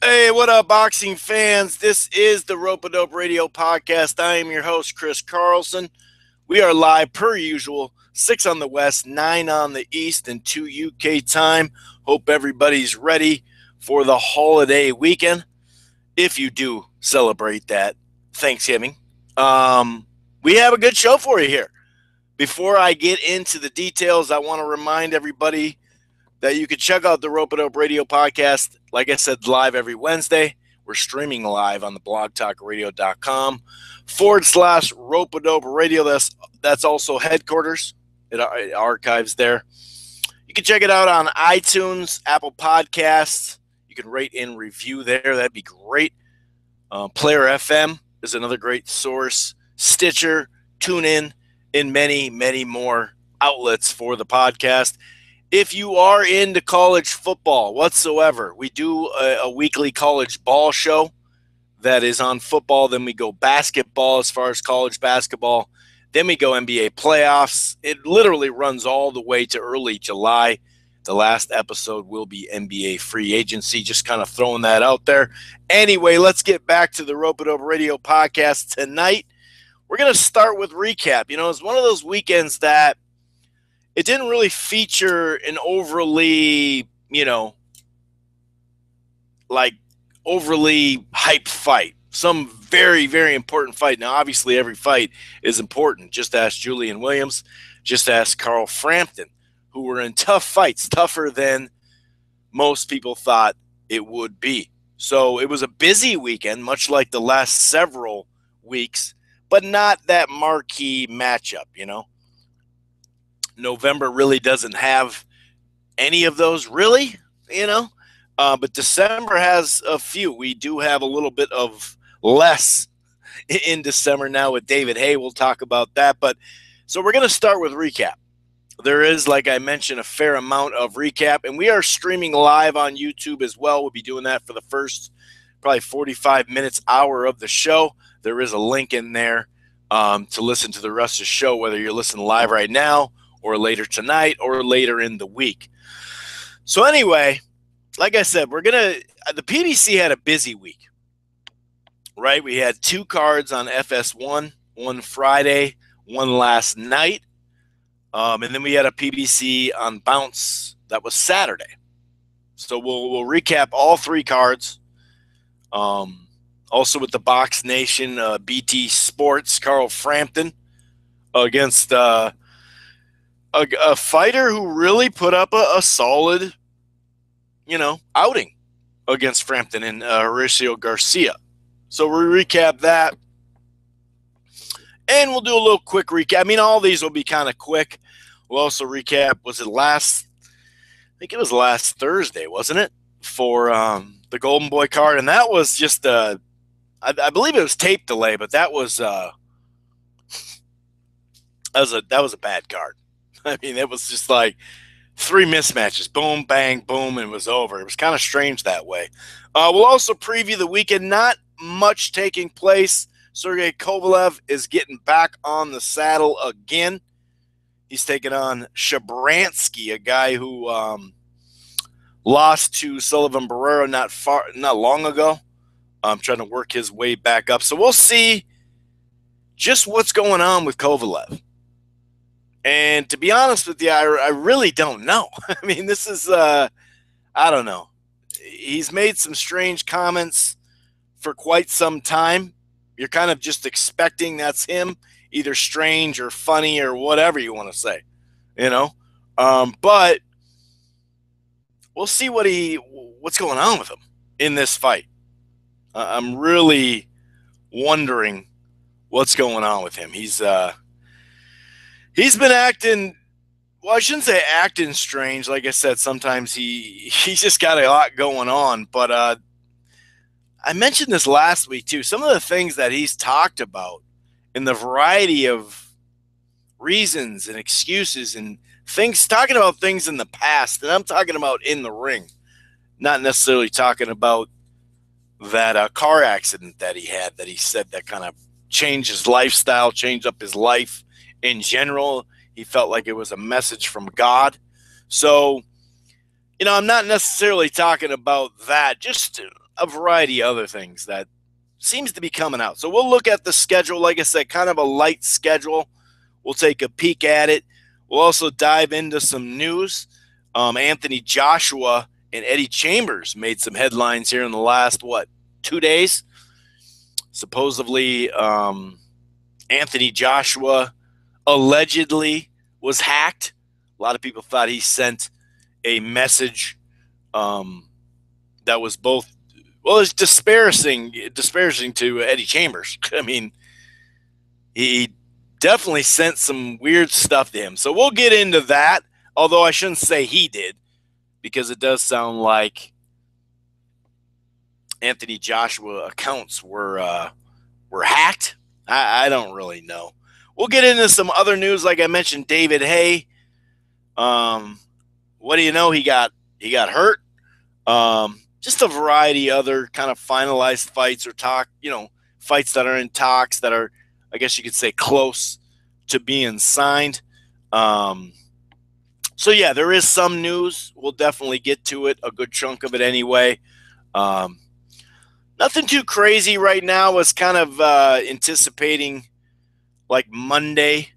Hey, what up, boxing fans? This is the Rope-A-Dope Radio Podcast. I am your host, Chris Carlson. We are live per usual, 6 on the West, 9 on the East, and 2 UK time. Hope everybody's ready for the holiday weekend, if you do celebrate that Thanksgiving. We have a good show for you here. Before I get into the details, I want to remind everybody that you can check out the Rope It Up Radio podcast. Like I said, live every Wednesday. We're streaming live on the blogtalkradio.com/ Rope It Up Radio. That's also headquarters. It archives there. You can check it out on iTunes, Apple Podcasts. You can rate and review there. That'd be great. Player FM is another great source. Stitcher, TuneIn, and many, many more outlets for the podcast. If you are into college football whatsoever, we do a weekly college ball show that is on football. Then we go basketball as far as college basketball. Then we go NBA playoffs. It literally runs all the way to early July. The last episode will be NBA free agency. Just kind of throwing that out there. Anyway, let's get back to the Rope It Over Radio podcast tonight. We're going to start with recap. It's one of those weekends that it didn't really feature an overly, overly hyped fight. Some very, very important fight. Now, obviously, every fight is important. Just ask Julian Williams. Just ask Carl Frampton, who were in tough fights, tougher than most people thought it would be. So it was a busy weekend, much like the last several weeks, but not that marquee matchup, November really doesn't have any of those, really, but December has a few. We do have a little bit of less in December now with David Hay. We'll talk about that. But so we're going to start with recap. There is, like I mentioned, a fair amount of recap, and we are streaming live on YouTube as well. We'll be doing that for the first probably 45 minutes, hour of the show. There is a link in there to listen to the rest of the show, whether you're listening live right now or later tonight or later in the week. So anyway, like I said, the PDC had a busy week, right? We had 2 cards on FS1, one Friday, one last night. And then we had a PBC on Bounce that was Saturday. So we'll recap all 3 cards. Also with the Box Nation, BT Sports, Carl Frampton against a fighter who really put up a solid, outing against Frampton and Horacio Garcia. So we'll recap that. And we'll do a little quick recap. All these will be kind of quick. We'll also recap, I think it was last Thursday, wasn't it? For the Golden Boy card. And that was just, I believe it was tape delay, but that was a bad card. It was just like 3 mismatches. Boom, bang, boom, and it was over. It was kind of strange that way. We'll also preview the weekend. Not much taking place. Sergey Kovalev is getting back on the saddle again. He's taking on Shabranskyy, a guy who lost to Sullivan Barrera not long ago. Trying to work his way back up. So we'll see just what's going on with Kovalev. And to be honest with you, I really don't know. This is, I don't know. He's made some strange comments for quite some time. You're kind of just expecting that's him, either strange or funny or whatever you want to say, But we'll see what's going on with him in this fight. I'm really wondering what's going on with him. He's been acting. Well, I shouldn't say acting strange. Like I said, sometimes he's just got a lot going on. But I mentioned this last week, too. Some of the things that he's talked about and the variety of reasons and excuses and things, talking about things in the past, and I'm talking about in the ring, not necessarily talking about that car accident that he had, that he said that kind of changed his lifestyle, changed up his life in general. He felt like it was a message from God. So, I'm not necessarily talking about that. Just a variety of other things that seems to be coming out. So we'll look at the schedule. Like I said, kind of a light schedule. We'll take a peek at it. We'll also dive into some news. Anthony Joshua and Eddie Chambers made some headlines here in the last, 2 days? Supposedly, Anthony Joshua allegedly was hacked. A lot of people thought he sent a message that was both, well, it's disparaging to Eddie Chambers. I mean, he definitely sent some weird stuff to him. So we'll get into that, although I shouldn't say he did, because it does sound like Anthony Joshua accounts were hacked. I don't really know. We'll get into some other news, like I mentioned, David Hay. What do you know? He got hurt. Just a variety of other kind of finalized fights or fights that are in talks that are, I guess you could say, close to being signed. So yeah, there is some news. We'll definitely get to it, a good chunk of it anyway. Nothing too crazy right now. Was kind of anticipating like Monday,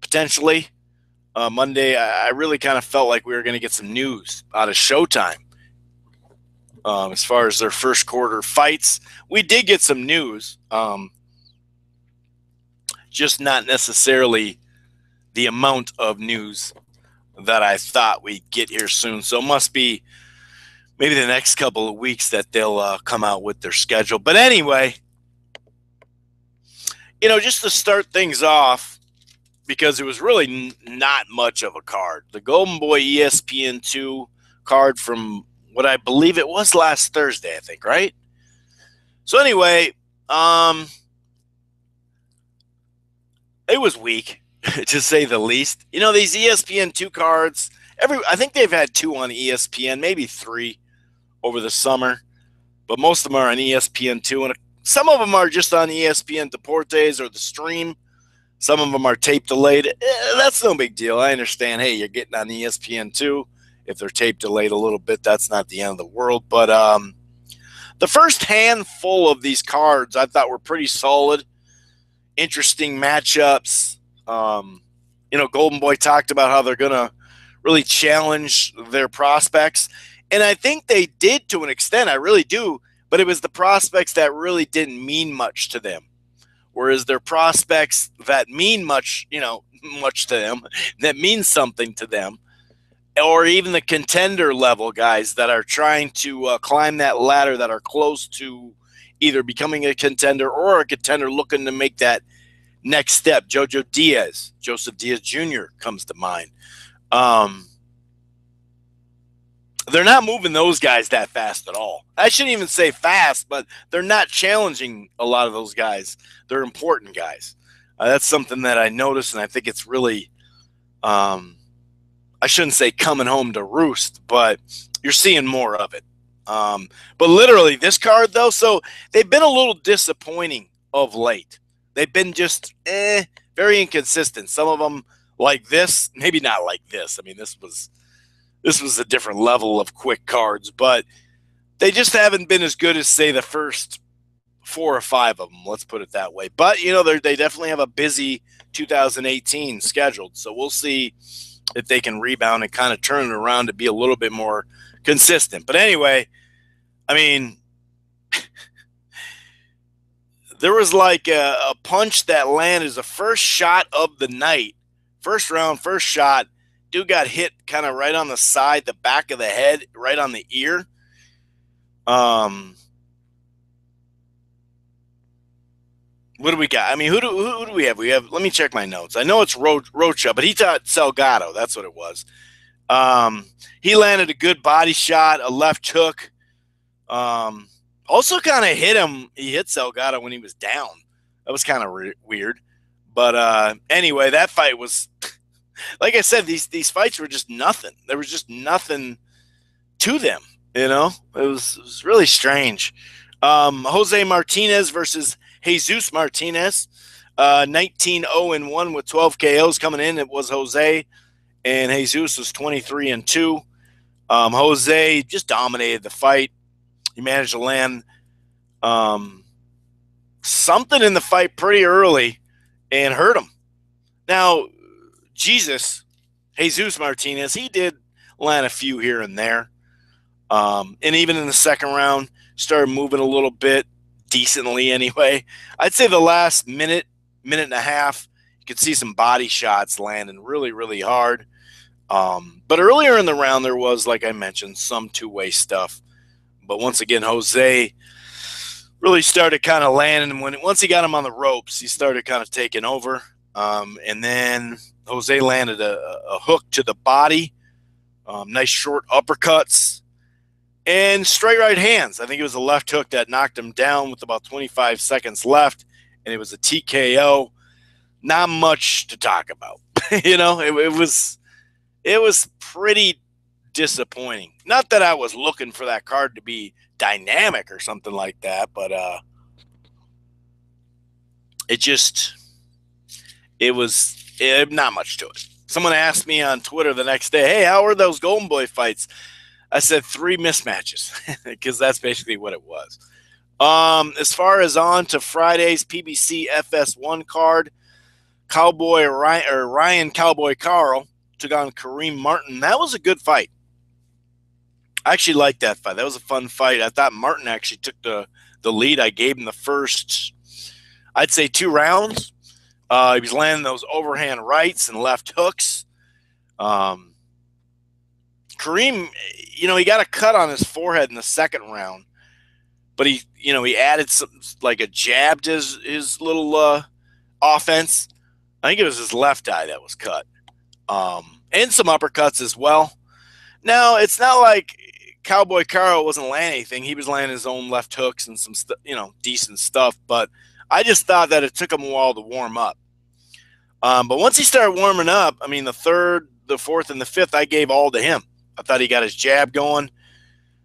potentially. Monday, I really kind of felt like we were going to get some news out of Showtime. As far as their first quarter fights, we did get some news. Just not necessarily the amount of news that I thought we'd get here soon. So it must be maybe the next couple of weeks that they'll come out with their schedule. But anyway, just to start things off, because it was really not much of a card. The Golden Boy ESPN2 card from what I believe it was last Thursday, I think, right? So anyway, it was weak, to say the least. These ESPN2 cards, I think they've had 2 on ESPN, maybe 3 over the summer, but most of them are on ESPN2, and some of them are just on ESPN Deportes or the stream. Some of them are tape delayed. That's no big deal. I understand, hey, you're getting on ESPN2. If they're tape delayed a little bit, that's not the end of the world. But the first handful of these cards I thought were pretty solid, interesting matchups. Golden Boy talked about how they're going to really challenge their prospects. And I think they did to an extent. I really do. But it was the prospects that really didn't mean much to them. Whereas their prospects that mean much, much to them, that means something to them, or even the contender level guys that are trying to climb that ladder, that are close to either becoming a contender or a contender looking to make that next step. Joseph Diaz Jr. comes to mind. They're not moving those guys that fast at all. I shouldn't even say fast, but they're not challenging a lot of those guys. They're important guys. That's something that I noticed, and I think it's really, I shouldn't say coming home to roost, but you're seeing more of it. But literally, this card, though, so they've been a little disappointing of late. They've been just very inconsistent. Some of them like this, maybe not like this. I mean, this was a different level of quick cards, but they just haven't been as good as, say, the first 4 or 5 of them. Let's put it that way. But, they definitely have a busy 2018 scheduled. So we'll see if they can rebound and kind of turn it around to be a little bit more consistent. But anyway, I mean, there was like a punch that landed as the first shot of the night. First round, first shot. Dude got hit kind of right on the side, the back of the head, right on the ear. What do we got? I mean, who do we have? Let me check my notes. I know it's Rocha, but he thought Salgado. That's what it was. He landed a good body shot, a left hook. Also kind of hit him. He hit Salgado when he was down. That was kind of weird. But anyway, that fight was... Like I said, these fights were just nothing. There was just nothing to them, It was really strange. Jose Martinez versus Jesus Martinez. 19-0-1 with 12 KOs coming in. It was Jose, and Jesus was 23-2. Jose just dominated the fight. He managed to land something in the fight pretty early and hurt him. Now, Jesus Martinez, he did land a few here and there. And even in the second round, started moving a little bit decently anyway. I'd say the last minute and a half, you could see some body shots landing really, really hard. But earlier in the round, there was, like I mentioned, some two-way stuff. But once again, Jose really started kind of landing. Once he got him on the ropes, he started kind of taking over. And then Jose landed a hook to the body, nice short uppercuts, and straight right hands. I think it was a left hook that knocked him down with about 25 seconds left, and it was a TKO. Not much to talk about. It was pretty disappointing. Not that I was looking for that card to be dynamic or something like that, but it was not much to it. Someone asked me on Twitter the next day, hey, how were those Golden Boy fights? I said 3 mismatches, because that's basically what it was. As far as on to Friday's PBC FS1 card, Ryan Cowboy Carl took on Kareem Martin. That was a good fight. I actually liked that fight. That was a fun fight. I thought Martin actually took the lead. I gave him the first, I'd say, 2 rounds. He was landing those overhand rights and left hooks. Kareem, he got a cut on his forehead in the second round, but he added some, like a jab to his little offense. I think it was his left eye that was cut, and some uppercuts as well. Now, it's not like Cowboy Carl wasn't landing anything. He was landing his own left hooks and some decent stuff, but I just thought that it took him a while to warm up. But once he started warming up, I mean, the third, the fourth, and the fifth, I gave all to him. I thought he got his jab going,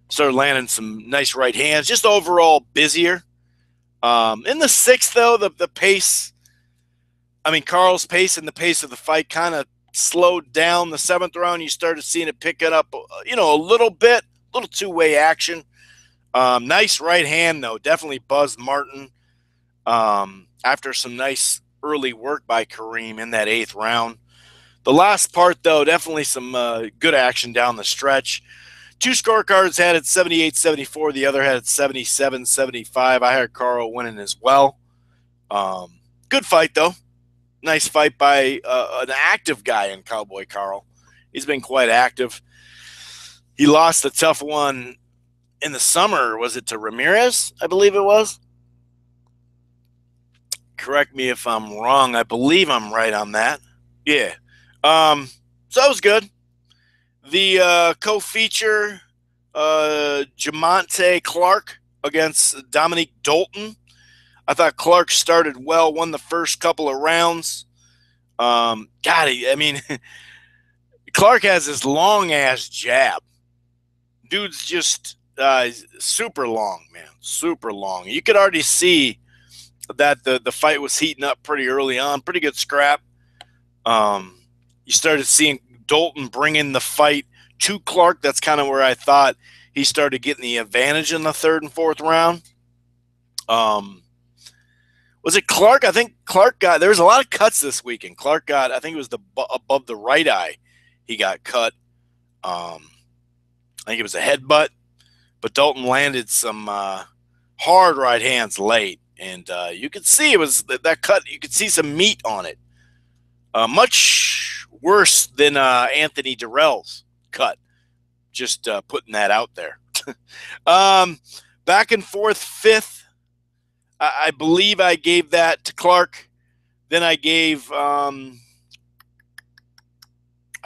started landing some nice right hands, just overall busier. In the sixth, though, the pace, Carl's pace and the pace of the fight kind of slowed down. The seventh round, you started seeing it pick it up, a little bit, a little two-way action. Nice right hand, though, definitely buzzed Martin after some nice early work by Kareem in that 8th round. The last part, though, definitely some good action down the stretch. 2 scorecards had it 78-74. The other had it 77-75. I had Carl winning as well. Good fight, though. Nice fight by an active guy in Cowboy Carl. He's been quite active. He lost a tough one in the summer. Was it to Ramirez? I believe it was. Correct me if I'm wrong. I believe I'm right on that. Yeah. So that was good. The co-feature, Jamonte Clark against Dominique Dalton. I thought Clark started well, won the first couple of rounds. Clark has this long-ass jab. Dude's just super long, man. Super long. You could already see that the fight was heating up pretty early on. Pretty good scrap. You started seeing Dalton bring in the fight to Clark. That's kind of where I thought he started getting the advantage in the 3rd and 4th round. Was it Clark? I think Clark got – there was a lot of cuts this weekend. Clark got – I think it was above the right eye he got cut. I think it was a headbutt. But Dalton landed some hard right hands late. And you could see it was that cut. You could see some meat on it. Much worse than Anthony Durrell's cut. Just putting that out there. Back and forth 5th. I believe I gave that to Clark. Then I gave I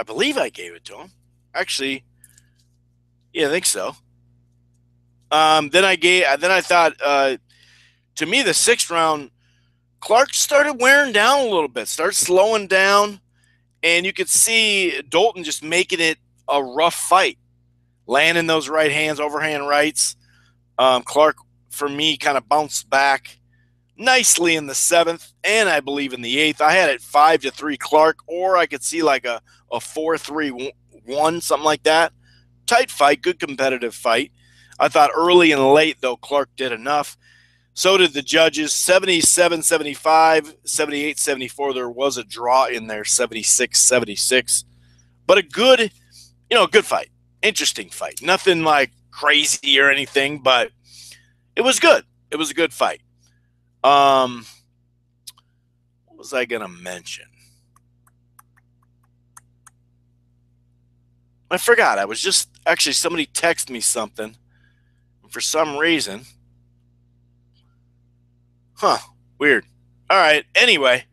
believe I gave it to him. Actually, yeah, I think so. Then I thought to me the 6th round, Clark started wearing down a little bit, started slowing down, and you could see Dalton just making it a rough fight, landing those right hands, overhand rights. Clark, for me, kind of bounced back nicely in the 7th, and I believe in the 8th. I had it 5-3 Clark, or I could see like a 4-3-1, something like that. Tight fight, good competitive fight. I thought early and late, though, Clark did enough. So did the judges. 77-75, 78-74. There was a draw in there, 76-76. But a good, good fight. Interesting fight. Nothing like crazy or anything, but it was good. It was a good fight. What was I going to mention? I forgot. I was just, actually, somebody texted me something. For some reason. Weird. All right. Anyway.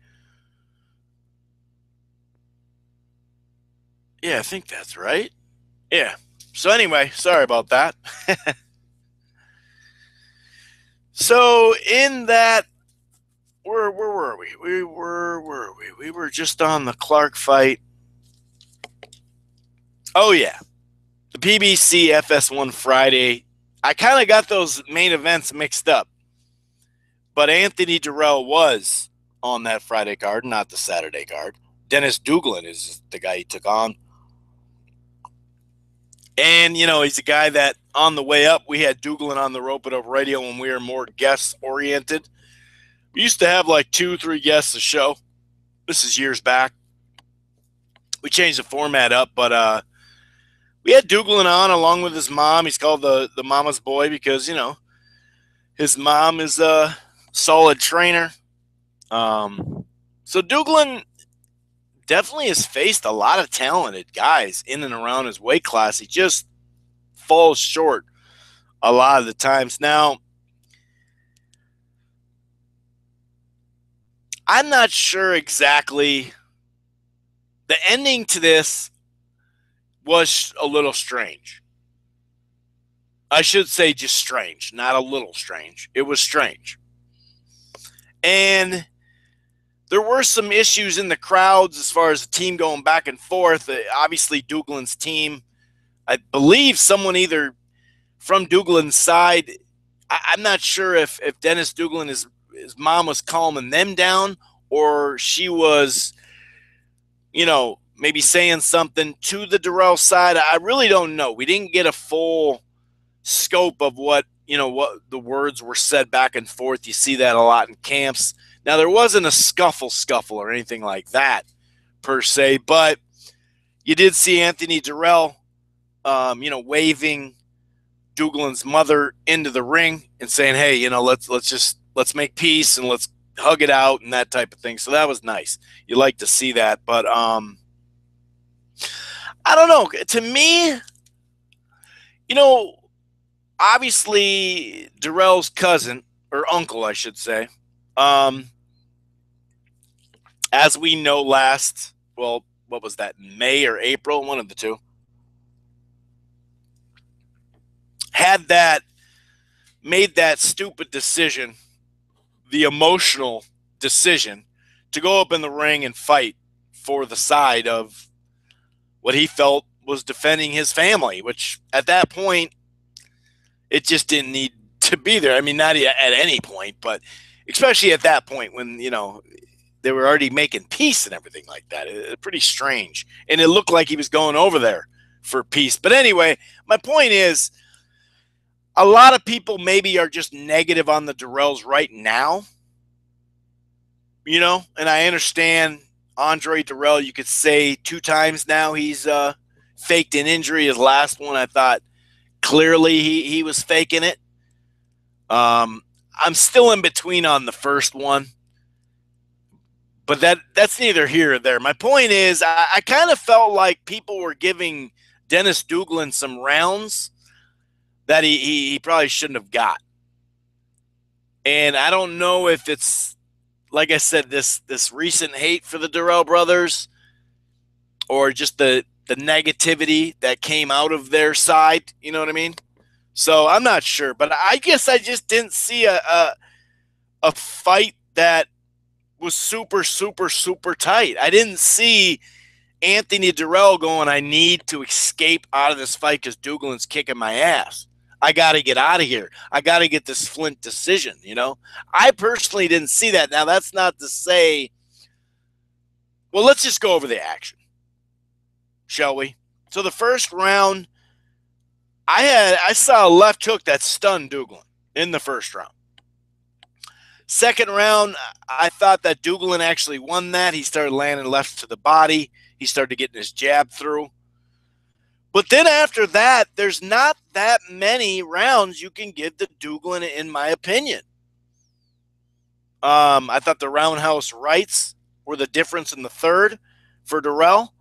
Yeah, I think that's right. Yeah. So anyway, sorry about that. So in that, where were we? We were just on the Clark fight. Oh yeah, the PBC FS1 Friday. I kind of got those main events mixed up, but Anthony Durrell was on that Friday card, not the Saturday card. Dennis Duglin is the guy he took on. And, he's a guy that on the way up, we had Duglin on the Rope It Up radio when we were more guest-oriented. We used to have like 2-3 guests a show. This is years back. We changed the format up, but we had Duglin on along with his mom. He's called the mama's boy because, his mom is a solid trainer. So Duglin definitely has faced a lot of talented guys in and around his weight class. He just falls short a lot of the times. Now, I'm not sure exactly. The ending to this was a little strange. I should say just strange, not a little strange. It was strange. And there were some issues in the crowds as far as the team going back and forth. Obviously, Duglin's team, I believe someone either from Duglin's side, I'm not sure if Dennis Duglin, his mom was calming them down or she was, maybe saying something to the Durrell side. I really don't know. We didn't get a full scope of what the words were said back and forth. You see that a lot in camps. Now, there wasn't a scuffle or anything like that per se, but you did see Anthony Durrell, waving Duglin's mother into the ring and saying, "Hey, let's make peace and let's hug it out," and that type of thing. So that was nice. You like to see that, but I don't know. To me, obviously Durrell's cousin or uncle, I should say. As we know, what was that, May or April? One of the two. Made that stupid decision, the emotional decision, to go up in the ring and fight for the side of what he felt was defending his family, which at that point, it just didn't need to be there. I mean, not at any point, but especially at that point when, they were already making peace and everything like that. Pretty strange. And it looked like he was going over there for peace. But anyway, my point is, a lot of people maybe are just negative on the Durrells right now. And I understand Andre Durrell, you could say 2 times now he's faked an injury. His last one, I thought clearly he was faking it. I'm still in between on the first one. But that's neither here or there. My point is, I kind of felt like people were giving Dennis Duglin some rounds that he probably shouldn't have got. And I don't know if it's, like I said, this recent hate for the Durrell brothers or just the negativity that came out of their side. You know what I mean? So I'm not sure. But I guess I just didn't see a fight that was super, super, super tight. I didn't see Anthony Durrell going, I need to escape out of this fight because Duglin's kicking my ass. I got to get out of here. I got to get this Flint decision, I personally didn't see that. Now, that's not to say, well, let's just go over the action, shall we? So the first round, I saw a left hook that stunned Duglin in the first round. Second round, I thought that Duglin actually won that. He started landing left to the body. He started getting his jab through. But then after that, there's not that many rounds you can give to Duglin, in my opinion. I thought the roundhouse rights were the difference in the third for Durrell.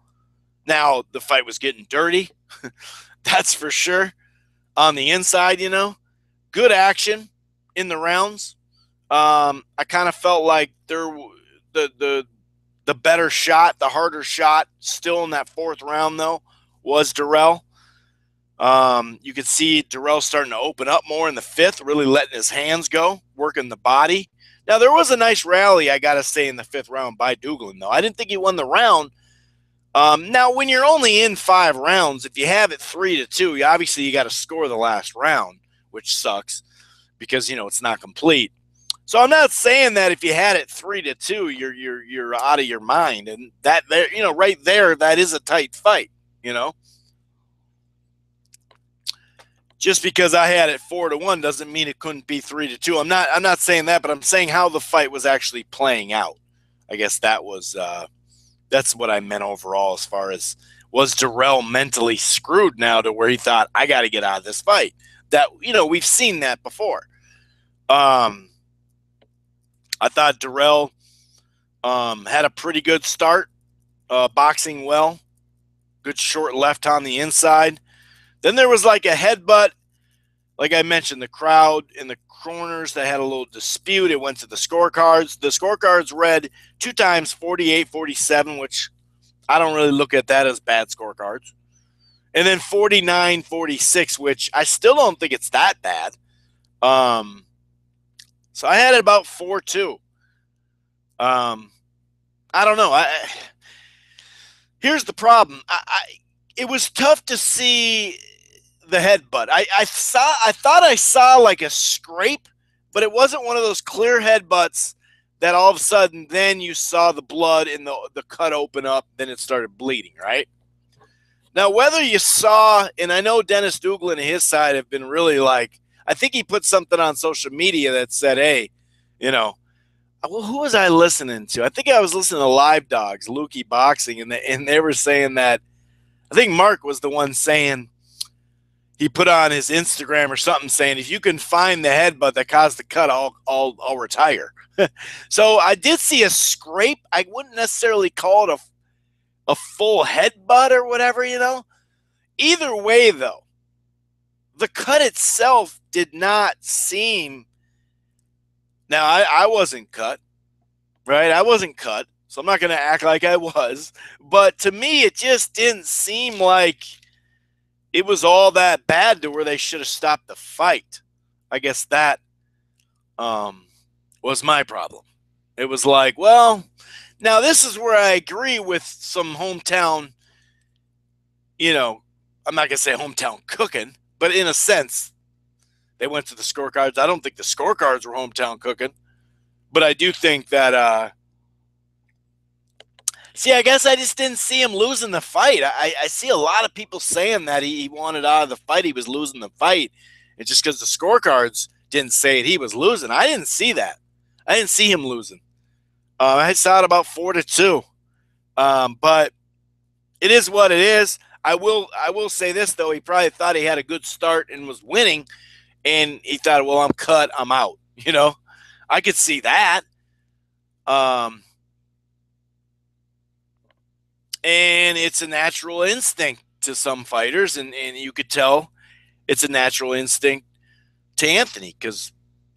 Now, the fight was getting dirty. That's for sure. On the inside, good action in the rounds. I kind of felt like the better shot, the harder shot, still in that fourth round though, was Durrell. You could see Durrell starting to open up more in the fifth, really letting his hands go, working the body. Now there was a nice rally, I gotta say, in the fifth round by Duglin though. I didn't think he won the round. Now when you're only in 5 rounds, if you have it 3-2, obviously you got to score the last round, which sucks because it's not complete. So I'm not saying that if you had it 3-2, you're out of your mind, and that there, right there, that is a tight fight. Just because I had it 4-1 doesn't mean it couldn't be 3-2. I'm not saying that, but I'm saying how the fight was actually playing out. I guess that was that's what I meant overall, as far as, was Durrell mentally screwed now to where he thought, I got to get out of this fight? That we've seen that before. I thought Durrell had a pretty good start, boxing well, good short left on the inside. Then there was like a headbutt. Like I mentioned, the crowd in the corners, they had a little dispute. It went to the scorecards. The scorecards read 2 times 48-47, which I don't really look at that as bad scorecards. And then 49-46, which I still don't think it's that bad. So I had it about 4-2. I don't know. Here's the problem. It was tough to see the headbutt. I thought I saw like a scrape, but it wasn't one of those clear headbutts that all of a sudden then you saw the blood and the cut open up, then it started bleeding, right? Now, whether you saw, and I know Dennis Duglin and his side have been really like, I think he put something on social media that said, hey, well, who was I listening to? I think I was listening to Live Dogs, Lukey Boxing, and they were saying that, I think Mark was the one saying, he put on his Instagram or something saying, if you can find the headbutt that caused the cut, I'll retire. So I did see a scrape. I wouldn't necessarily call it a full headbutt or whatever, Either way, though, the cut itself did not seem. Now, I wasn't cut, right? I wasn't cut, so I'm not going to act like I was. But to me, it just didn't seem like it was all that bad to where they should have stopped the fight. I guess that was my problem. It was like, well, now this is where I agree with some hometown, I'm not going to say hometown cooking, but in a sense, they went to the scorecards. I don't think the scorecards were hometown cooking, but I do think that, see, I guess I just didn't see him losing the fight. I see a lot of people saying that he wanted out of the fight. He was losing the fight. It's just because the scorecards didn't say it, he was losing. I didn't see that. I didn't see him losing. I saw it about 4-2. But it is what it is. I will say this, though. He probably thought he had a good start and was winning, and he thought, well, I'm cut, I'm out. I could see that. And it's a natural instinct to some fighters, and you could tell it's a natural instinct to Anthony because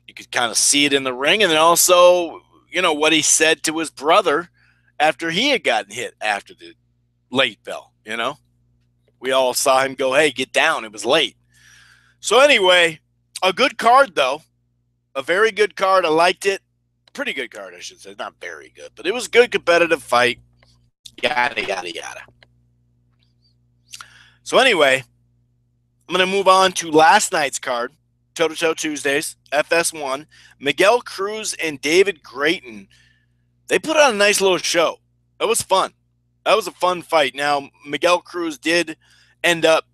you could kind of see it in the ring. And then also, what he said to his brother after he had gotten hit after the late bell, We all saw him go, hey, get down. It was late. So anyway, a good card, though. A very good card. I liked it. Pretty good card, I should say. Not very good, but it was a good competitive fight. Yada, yada, yada. So anyway, I'm going to move on to last night's card, Toe-to-Toe Tuesdays, FS1. Miguel Cruz and David Grayton. They put on a nice little show. It was fun. That was a fun fight. Now, Miguel Cruz did end up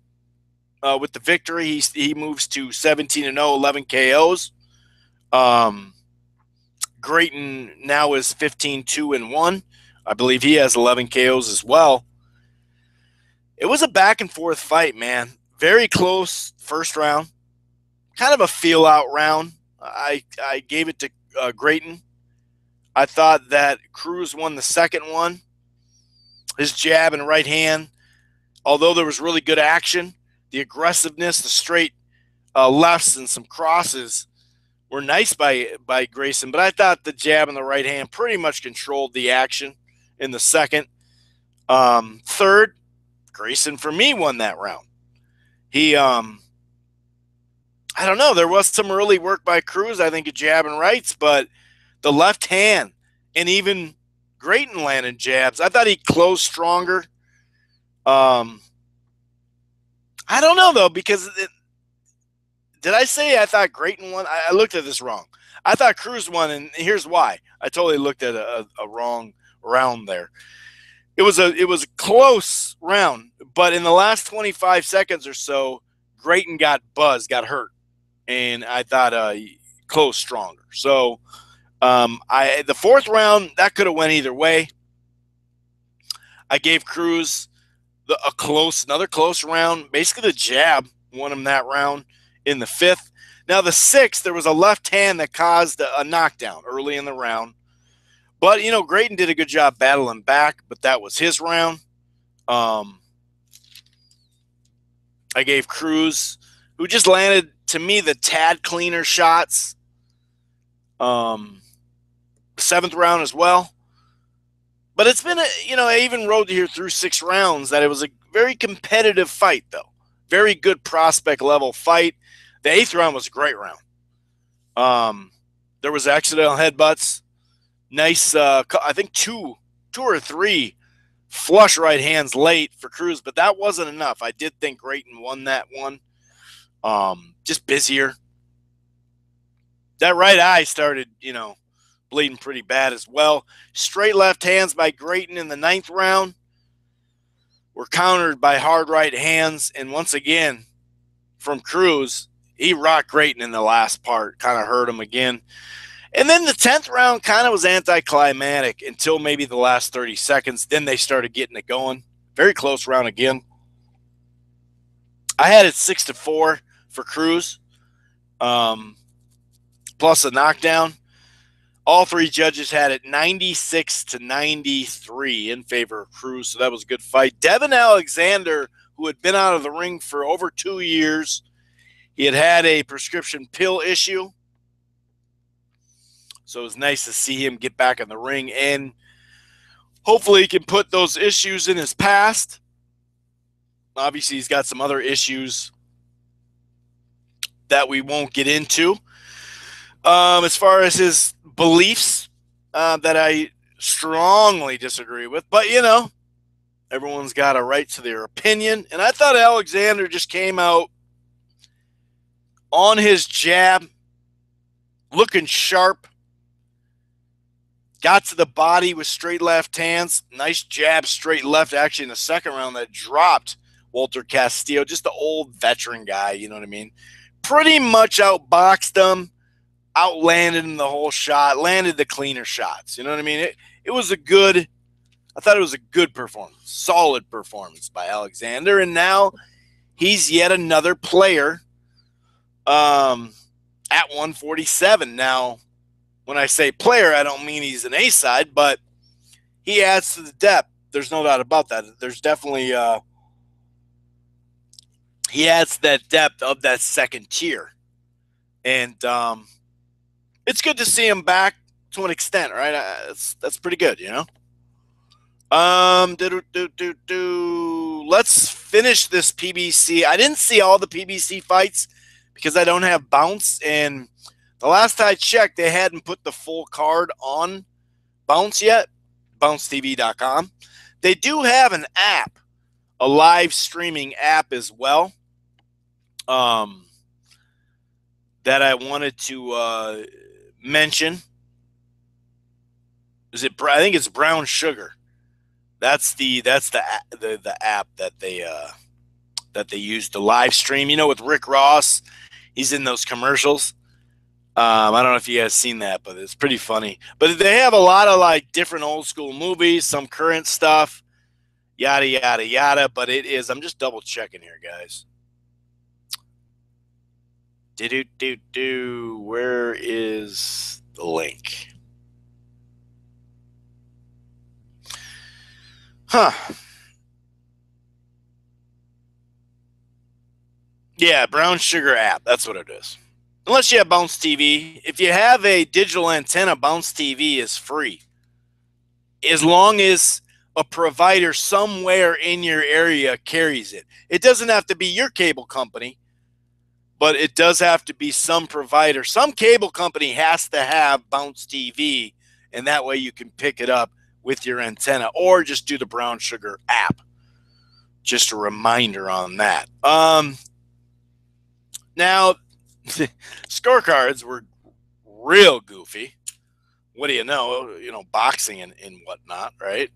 with the victory. He moves to 17-0, 11 KOs. Grayton now is 15-2-1. I believe he has 11 KOs as well. It was a back and forth fight, man. Very close first round. Kind of a feel out round. I gave it to Grayton. I thought that Cruz won the second one. His jab and right hand, although there was really good action, the aggressiveness, the straight lefts and some crosses were nice by Grayson. But I thought the jab and the right hand pretty much controlled the action in the second. Third, Grayson, for me, won that round. He, I don't know, there was some early work by Cruz, I think, a jab and rights, but the left hand and even Grayton landed jabs. I thought he closed stronger. I don't know, though, because did I say I thought Grayton won? I looked at this wrong. I thought Cruz won, and here's why. I totally looked at a wrong round there. It was a close round, but in the last 25 seconds or so, Grayton got buzzed, got hurt, and I thought he closed stronger. So the fourth round, that could have went either way. I gave Cruz another close round. Basically, the jab won him that round in the fifth. Now, the sixth, there was a left hand that caused a knockdown early in the round. But, Grayton did a good job battling back, but that was his round. I gave Cruz, who just landed, to me, the tad cleaner shots. Seventh round as well. But it's been, I even wrote here through 6 rounds that it was a very competitive fight, though. Very good prospect level fight. The 8th round was a great round. There was accidental headbutts. Nice, I think two or three flush right hands late for Cruz, but that wasn't enough. I did think Grayton won that one. Just busier. That right eye started, bleeding pretty bad as well. Straight left hands by Grayton in the 9th round were countered by hard right hands. And once again, from Cruz, he rocked Grayton in the last part, kind of hurt him again. And then the 10th round kind of was anticlimactic until maybe the last 30 seconds. Then they started getting it going. Very close round again. I had it 6-4 for Cruz, plus a knockdown. All 3 judges had it 96-93 in favor of Cruz, so that was a good fight. Devin Alexander, who had been out of the ring for over 2 years, he had a prescription pill issue. So it was nice to see him get back in the ring, and hopefully he can put those issues in his past. Obviously, he's got some other issues that we won't get into. As far as his beliefs, that I strongly disagree with. But, everyone's got a right to their opinion. And I thought Alexander just came out on his jab, looking sharp. Got to the body with straight left hands. Nice jab, straight left, actually, in the second round that dropped Walter Castillo. Just the old veteran guy, you know what I mean? Pretty much outboxed him, outlanded him the whole shot, landed the cleaner shots. You know what I mean? It was I thought it was a good performance, solid performance by Alexander. And now he's yet another player at 147. Now, when I say player, I don't mean he's an A-side, but he adds to the depth. There's no doubt about that. There's definitely he adds to that depth of that second tier. And it's good to see him back to an extent, right? That's pretty good, Let's finish this PBC. I didn't see all the PBC fights because I don't have Bounce, and the last I checked, they hadn't put the full card on Bounce yet, bouncetv.com. They do have an app, a live streaming app as well, that I wanted to mention. I think it's Brown Sugar. That's the app that they that they used to live stream. You know, with Rick Ross, he's in those commercials. I don't know if you guys seen that, but it's pretty funny. But they have a lot of like different old school movies, some current stuff, yada, yada, yada. But it is, I'm just double checking here, guys. Where is the link? Huh. Yeah, Brown Sugar app. That's what it is. Unless you have Bounce TV. If you have a digital antenna, Bounce TV is free. As long as a provider somewhere in your area carries it. It doesn't have to be your cable company, but it does have to be some provider. Some cable company has to have Bounce TV, and that way you can pick it up with your antenna, or just do the Brown Sugar app. Just a reminder on that. Now, scorecards were real goofy. What do you know? You know, boxing and whatnot, right?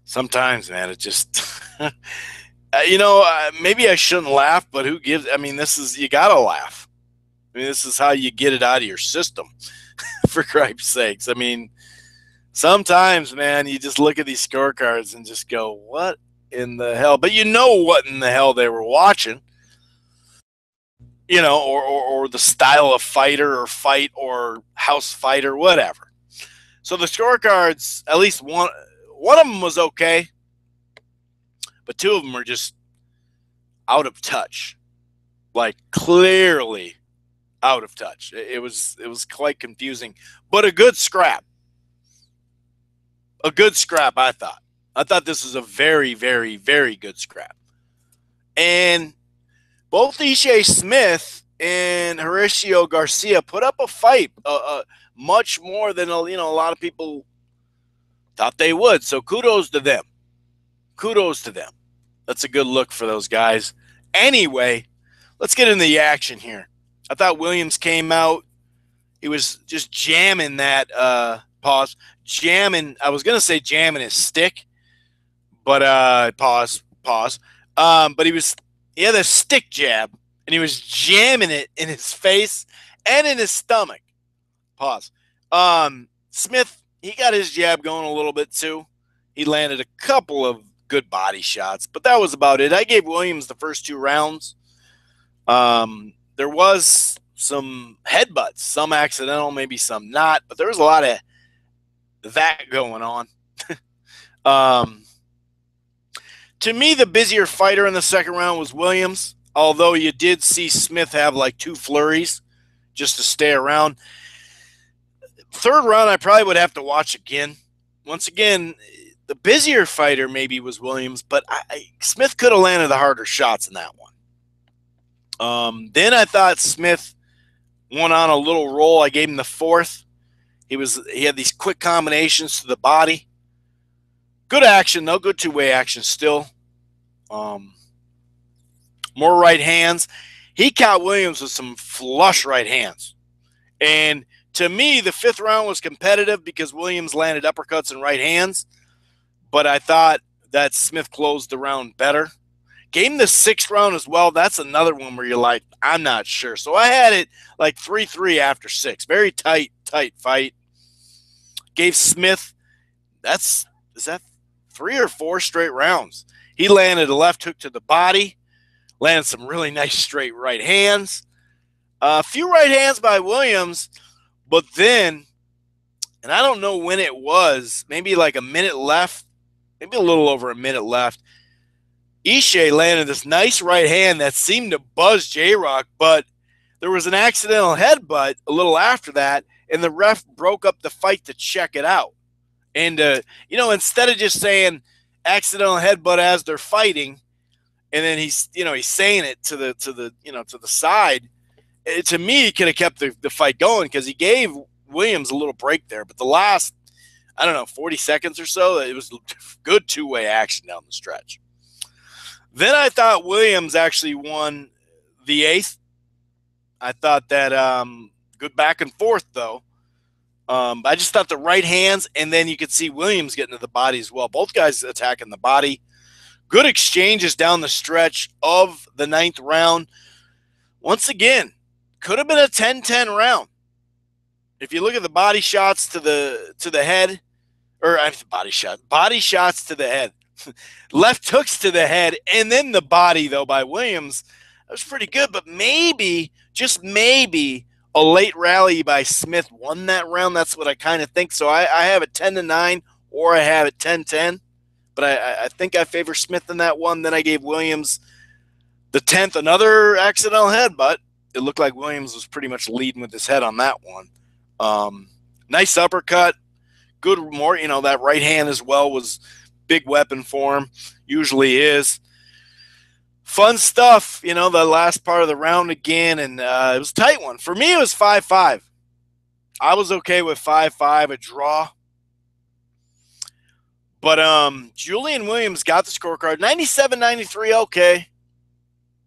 Sometimes, man, it just, maybe I shouldn't laugh, but who gives? I mean, you got to laugh. I mean, this is how you get it out of your system, for Christ's sakes. I mean, sometimes, man, you just look at these scorecards and just go, what in the hell? But you know what in the hell they were watching. You know, or the style of fighter or fight or house fight or whatever. So the scorecards, at least one of them was okay, but two of them were just out of touch, like clearly out of touch. It was quite confusing, but a good scrap. A good scrap, I thought. I thought this was a very, very, very good scrap. And both Ishii Smith and Horacio Garcia put up a fight, much more than a lot of people thought they would. So kudos to them. Kudos to them. That's a good look for those guys. Anyway, let's get into the action here. I thought Williams came out. He was just jamming that jamming. I was gonna say jamming his stick, but pause. But he had a stick jab, and he was jamming it in his face and in his stomach. Pause. Smith, he got his jab going a little bit too. He landed a couple of good body shots, but that was about it. I gave Williams the first 2 rounds. There was some headbutts, some accidental, maybe some not, but there was a lot of that going on. To me, the busier fighter in the second round was Williams, although you did see Smith have like 2 flurries just to stay around. Third round, I probably would have to watch again. Once again, the busier fighter maybe was Williams, but Smith could have landed the harder shots in that one. Then I thought Smith went on a little roll. I gave him the 4th. He had these quick combinations to the body. Good action, though. Good two-way action still. More right hands. He caught Williams with some flush right hands. And to me, the 5th round was competitive because Williams landed uppercuts and right hands. But I thought that Smith closed the round better. Gave him the 6th round as well. That's another one where you're like, I'm not sure. So I had it like 3-3 after 6. Very tight fight. Gave Smith, is that 3 or 4 straight rounds? He landed a left hook to the body, landed some really nice straight right hands. A few right hands by Williams, but then, and I don't know when it was, maybe like a minute left, maybe a little over a minute left, Ishii landed this nice right hand that seemed to buzz J-Rock, but there was an accidental headbutt a little after that, and the ref broke up the fight to check it out. And, instead of just saying accidental headbutt as they're fighting, and then he's saying it to the side, to me, he could have kept the fight going because he gave Williams a little break there. But the last, 40 seconds or so, it was good two-way action down the stretch. Then I thought Williams actually won the 8th. I thought that good back and forth, though. I just thought the right hands, and then you could see Williams getting to the body as well. Both guys attacking the body. Good exchanges down the stretch of the 9th round. Once again, could have been a 10-10 round. If you look at the body shots to the head, or body shots to the head, left hooks to the head, and then the body, though, by Williams, that was pretty good. But maybe, just maybe, a late rally by Smith won that round. That's what I kind of think. So I have it 10-9, or I have it 10-10. But I think I favor Smith in that one. Then I gave Williams the 10th, another accidental headbutt. It looked like Williams was pretty much leading with his head on that one. Nice uppercut. Good, more, that right hand as well was big weapon for him. Usually is. Fun stuff, the last part of the round again, and it was a tight one. For me, it was 5-5. I was okay with 5-5, a draw. But Julian Williams got the scorecard. 97-93, okay.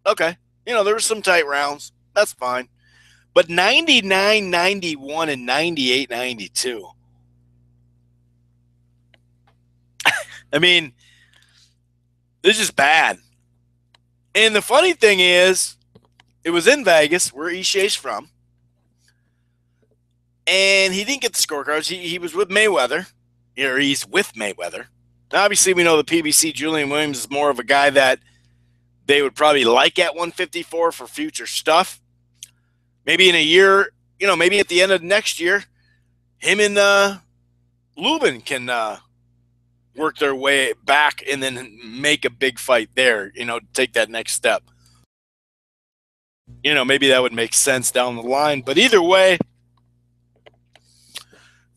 Okay. There were some tight rounds. That's fine. But 99-91 and 98-92. I mean, this is bad. And the funny thing is, it was in Vegas, where Ishay's from. And he didn't get the scorecards. He was with Mayweather. Or he's with Mayweather. Now, obviously, we know the PBC, Julian Williams, is more of a guy that they would probably like at 154 for future stuff. Maybe in a year, maybe at the end of next year, him and Lubin can work their way back and then make a big fight there, take that next step. Maybe that would make sense down the line. But either way,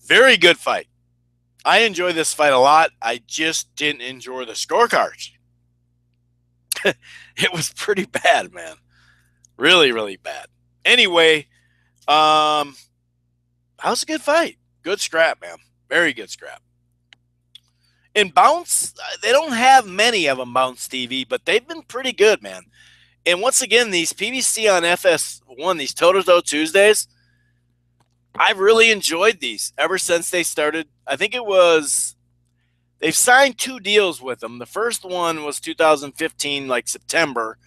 very good fight. I enjoy this fight a lot. I just didn't enjoy the scorecards. It was pretty bad, man. Really, really bad. Anyway, that was a good fight. Good scrap, man. Very good scrap. And Bounce, they don't have many of them, Bounce TV, but they've been pretty good, man. And once again, these PBC on FS1, these Toe-to-Toe Tuesdays, I've really enjoyed these ever since they started. I think they've signed 2 deals with them. The first one was 2015, like September,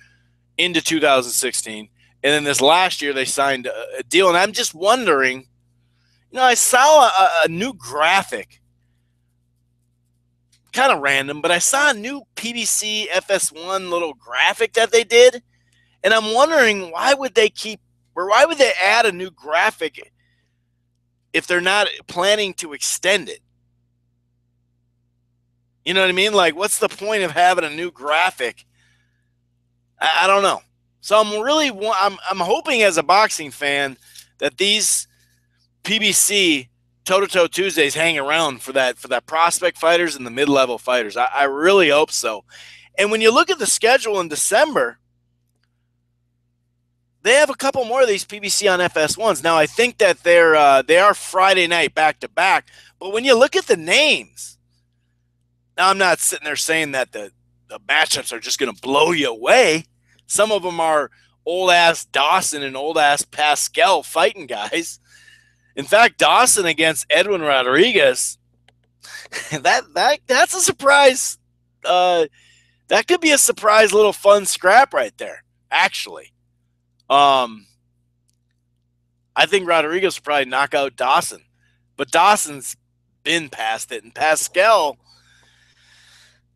into 2016. And then this last year, they signed a deal. And I'm just wondering, I saw a new graphic. Kind of random, but I saw a new PBC FS1 little graphic that they did. And I'm wondering, why would they add a new graphic if they're not planning to extend it? You know what I mean? Like, what's the point of having a new graphic? I don't know. So I'm hoping as a boxing fan that these PBC Toe-to-Toe Tuesdays hang around for that prospect fighters and the mid-level fighters. I really hope so. And when you look at the schedule in December, they have a couple more of these PBC on FS1s. Now, I think that they are Friday night back-to-back. But when you look at the names, now I'm not sitting there saying that the matchups are just going to blow you away. Some of them are old-ass Dawson and old-ass Pascal fighting guys. In fact, Dawson against Edwin Rodriguez, that's a surprise. That could be a surprise little fun scrap right there, actually. I think Rodriguez will probably knock out Dawson. But Dawson's been past it. And Pascal,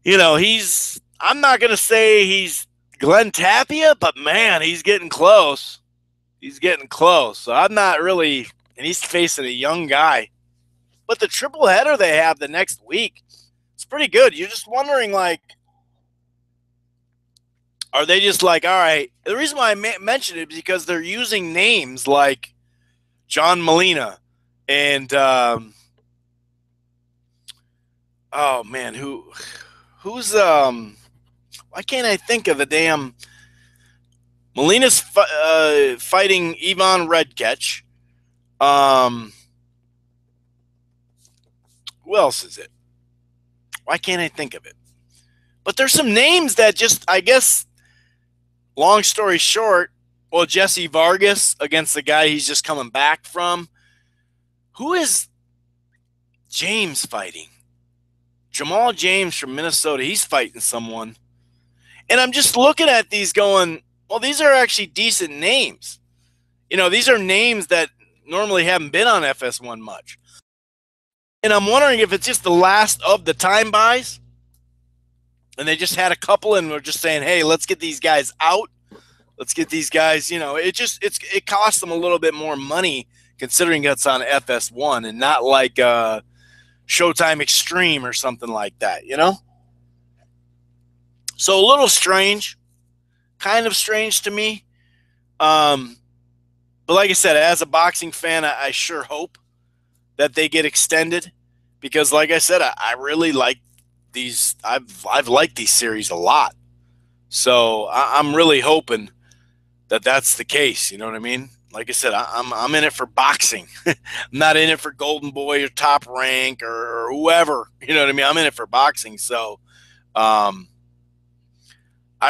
I'm not going to say he's Glenn Tapia, but, man, he's getting close. He's getting close. So I'm not really – and he's facing a young guy. But the triple header they have the next week, it's pretty good. You're just wondering, like, are they just like, all right. The reason why I mentioned it is because they're using names like John Molina and, oh, man, who's, why can't I think of the damn, Molina's fighting Ivan Redkech. Who else is it? Why can't I think of it? But there's some names that just, I guess, long story short, well, Jesse Vargas against the guy he's just coming back from. Who is James fighting? Jamal James from Minnesota. He's fighting someone. And I'm just looking at these going, well, these are actually decent names. These are names that normally haven't been on FS1 much. And I'm wondering if it's just the last of the time buys, and they just had a couple and were just saying, hey, let's get these guys out. Let's get these guys, it costs them a little bit more money considering it's on FS1 and not like Showtime Extreme or something like that, So a little strange, kind of strange to me. But like I said, as a boxing fan, I sure hope that they get extended because, like I said, I really like these. I've liked these series a lot. So I'm really hoping that that's the case. You know what I mean? Like I said, I'm in it for boxing. I'm not in it for Golden Boy or Top Rank or whoever. You know what I mean? I'm in it for boxing. So I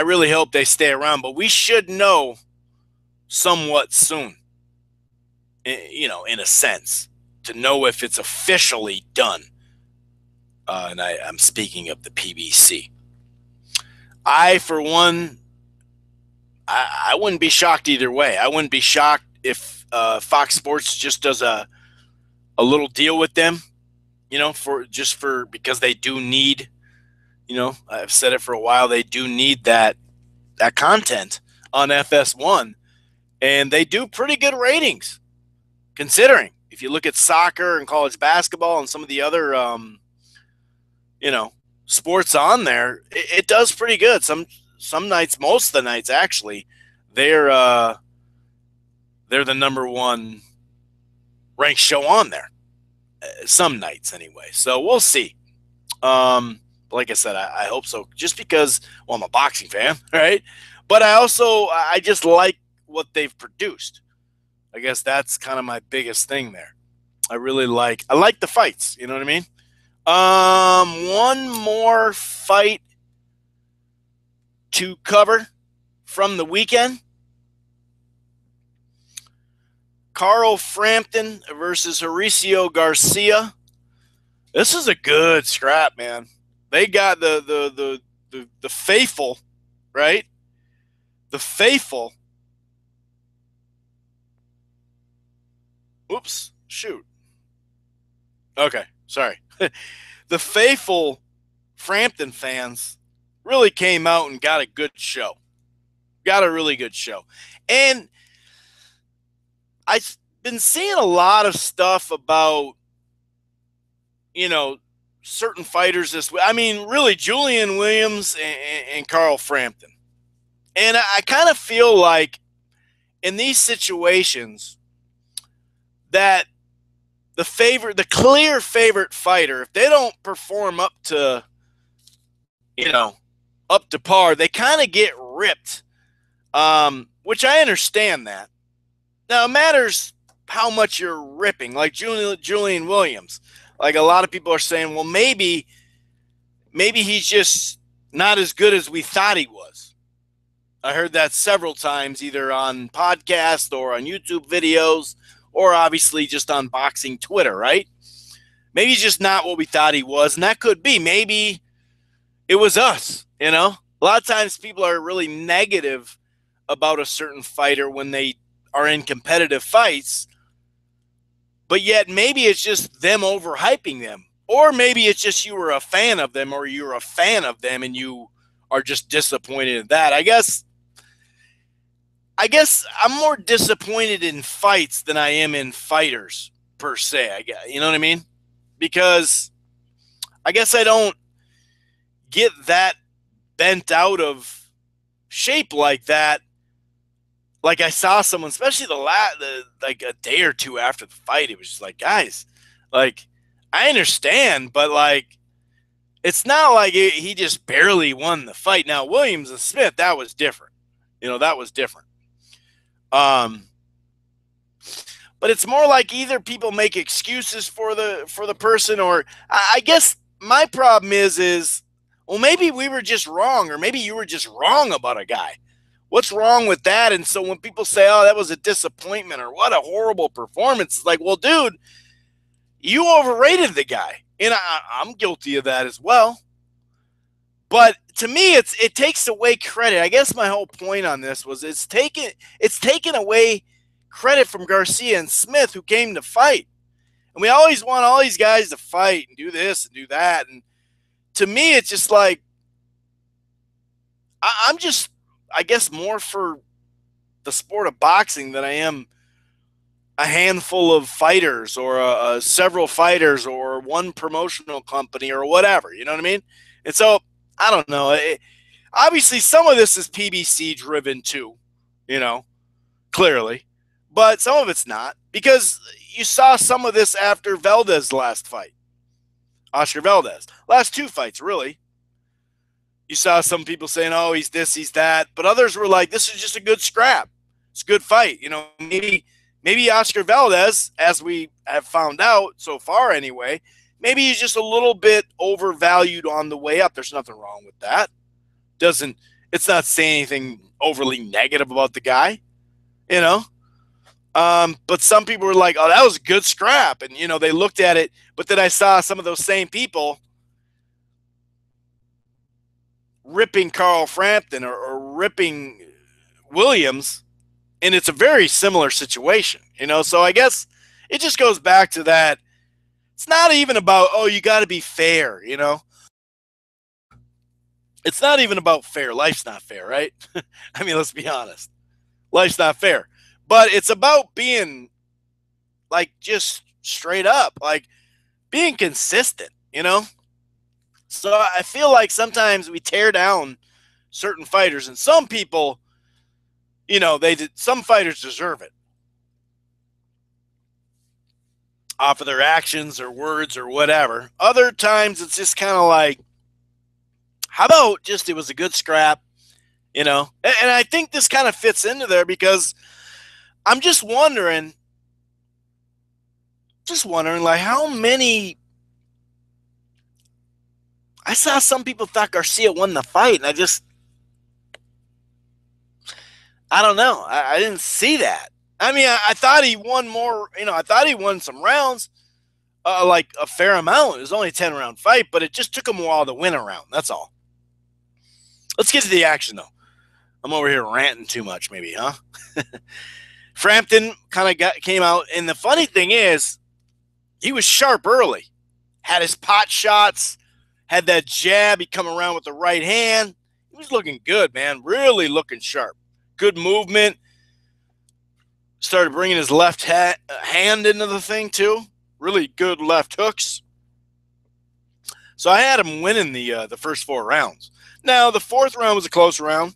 really hope they stay around. But we should know somewhat soon, in a sense, to know if it's officially done. And I'm speaking of the PBC. For one, I wouldn't be shocked either way. I wouldn't be shocked if Fox Sports just does a little deal with them, because they do need, I've said it for a while, they do need that content on FS1, and they do pretty good ratings, considering if you look at soccer and college basketball and some of the other, sports on there, it does pretty good. Some nights, most of the nights actually, they're the number one ranked show on there. Some nights anyway. So we'll see. Like I said, I hope so. Just because, well, I'm a boxing fan, right? But I just like what they've produced. I guess that's kind of my biggest thing there. I like the fights. You know what I mean? One more fight to cover from the weekend. Carl Frampton versus Mauricio Garcia. This is a good scrap, man. They got the faithful, right? The faithful. Oops, shoot. Okay, sorry. The faithful Frampton fans really came out and got a good show. Got a really good show. And I've been seeing a lot of stuff about, certain fighters this way. I mean, really, Julian Williams and Carl Frampton. And I kind of feel like in these situations that the clear favorite fighter, if they don't perform up to par, they kind of get ripped, which I understand that. Now, it matters how much you're ripping, like Julian Williams. Like a lot of people are saying, well, maybe he's just not as good as we thought he was. I heard that several times, either on podcasts or on YouTube videos, or obviously just on boxing Twitter, right? Maybe he's just not what we thought he was, and that could be. Maybe it was us, A lot of times people are really negative about a certain fighter when they are in competitive fights, but yet maybe it's just them overhyping them, or maybe it's just you were a fan of them, or you're a fan of them and you are just disappointed in that. I guess I'm more disappointed in fights than I am in fighters per se. I guess, you know what I mean? Because I guess I don't get that bent out of shape like that. Like I saw someone, especially like a day or two after the fight, it was just like, guys, like I understand, but like it's not like he just barely won the fight. Now Williams and Smith, that was different. That was different. But it's more like either people make excuses for the person, or I guess my problem is well, maybe we were just wrong, or maybe you were just wrong about a guy. What's wrong with that? And so when people say, oh, that was a disappointment or what a horrible performance, it's like, well, dude, you overrated the guy. And I'm guilty of that as well. But to me, it takes away credit. I guess my whole point on this was it's taken away credit from Garcia and Smith, who came to fight. And we always want all these guys to fight and do this and do that. And to me, it's just like, I'm just, I guess, more for the sport of boxing than I am a handful of fighters or several fighters or one promotional company or whatever. You know what I mean? And so, I don't know. Obviously, some of this is PBC driven too, clearly. But some of it's not, because you saw some of this after Valdez's last fight. Oscar Valdez. Last two fights, really. You saw some people saying, oh, he's this, he's that. But others were like, this is just a good scrap. It's a good fight. Maybe Oscar Valdez, as we have found out so far anyway, maybe he's just a little bit overvalued on the way up. There's nothing wrong with that. It's not saying anything overly negative about the guy, But some people were like, oh, that was a good scrap. And, they looked at it. But then I saw some of those same people ripping Carl Frampton or ripping Williams. And it's a very similar situation, So I guess it just goes back to that. It's not even about, oh, you got to be fair, It's not even about fair. Life's not fair, right? I mean, let's be honest. Life's not fair. But it's about being, like, just straight up, like, being consistent, So I feel like sometimes we tear down certain fighters, and some people, some fighters deserve it off of their actions or words or whatever. Other times it's just kind of like, how about just it was a good scrap, And I think this kind of fits into there because I'm just wondering, like, how many. I saw some people thought Garcia won the fight, and I don't know. I didn't see that. I mean, I thought he won more. I thought he won some rounds, like a fair amount. It was only a 10-round fight, but it just took him a while to win a round. That's all. Let's get to the action, though. I'm over here ranting too much, maybe, huh? Frampton kind of came out, and the funny thing is, he was sharp early. Had his pot shots, had that jab. He come around with the right hand. He was looking good, man. Really looking sharp. Good movement. Started bringing his left hand into the thing, too. Really good left hooks. So I had him winning the first 4 rounds. Now, the 4th round was a close round.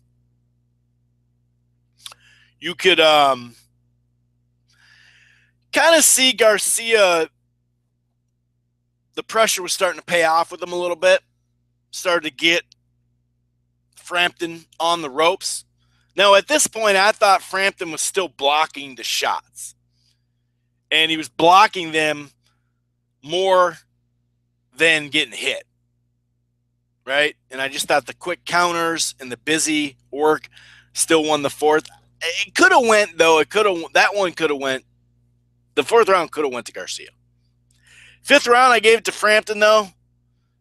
You could kind of see Garcia, the pressure was starting to pay off with him a little bit. Started to get Frampton on the ropes. Now, at this point, I thought Frampton was still blocking the shots. And he was blocking them more than getting hit. Right? And I just thought the quick counters and the busy work still won the 4th. It could have went, though. That one could have went. The 4th round could have went to Garcia. 5th round, I gave it to Frampton, though.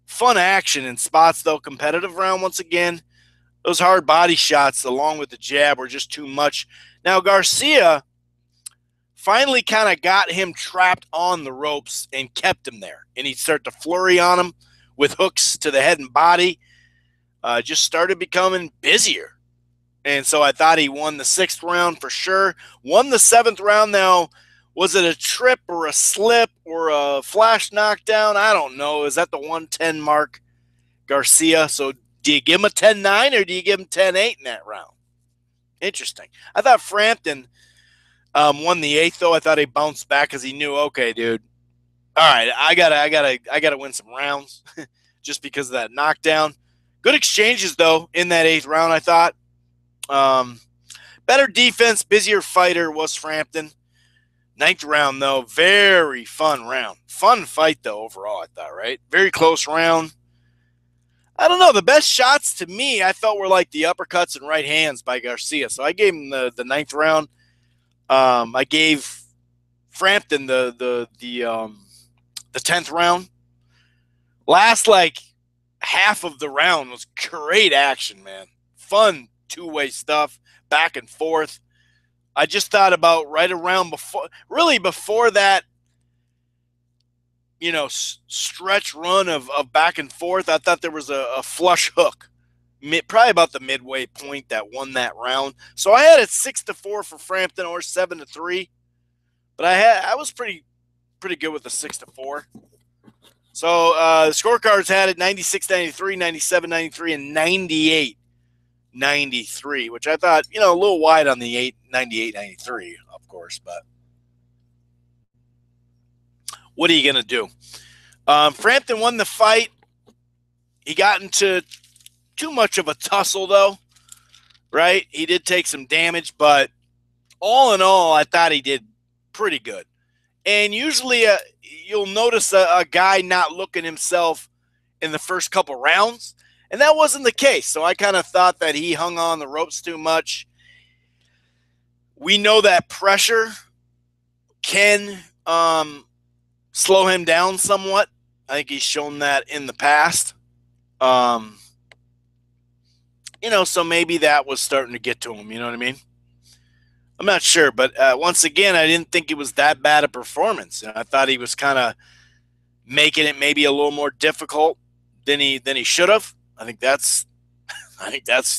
Fun action in spots, though. Competitive round once again. Those hard body shots along with the jab were just too much. Now, Garcia finally kind of got him trapped on the ropes and kept him there. And he'd start to flurry on him with hooks to the head and body. Just started becoming busier. And so I thought he won the 6th round for sure. Won the 7th round. Now, was it a trip or a slip or a flash knockdown? I don't know. Is that the 110 mark, Garcia? So do you give him a 10-9 or do you give him 10-8 in that round? Interesting. I thought Frampton won the 8th, though. I thought he bounced back because he knew, okay, dude, all right, I gotta win some rounds just because of that knockdown. Good exchanges, though, in that 8th round, I thought. Better defense, busier fighter was Frampton. 9th round, though, very fun round. Fun fight, though, overall, I thought, right? Very close round. I don't know. The best shots to me, I felt, were like the uppercuts and right hands by Garcia. So I gave him the 9th round. I gave Frampton the 10th round. Last, like, half of the round was great action, man. Fun two-way stuff, back and forth. I just thought about right around before that, stretch run of back and forth. I thought there was a flush hook, probably about the midway point that won that round. So I had it 6-4 for Frampton or 7-3, but I was pretty good with the 6-4. So the scorecards had it 96-93, 97-93, and 98-93, which I thought, a little wide on the 98-93, of course, but what are you going to do? Frampton won the fight. He got into too much of a tussle, though, right? He did take some damage, but all in all, I thought he did pretty good. And usually you'll notice a guy not looking himself in the first couple rounds, and that wasn't the case. So I kind of thought that he hung on the ropes too much. We know that pressure can slow him down somewhat. I think he's shown that in the past. So maybe that was starting to get to him. You know what I mean? I'm not sure, but once again, I didn't think it was that bad a performance. I thought he was kind of making it maybe a little more difficult than he should have. I think that's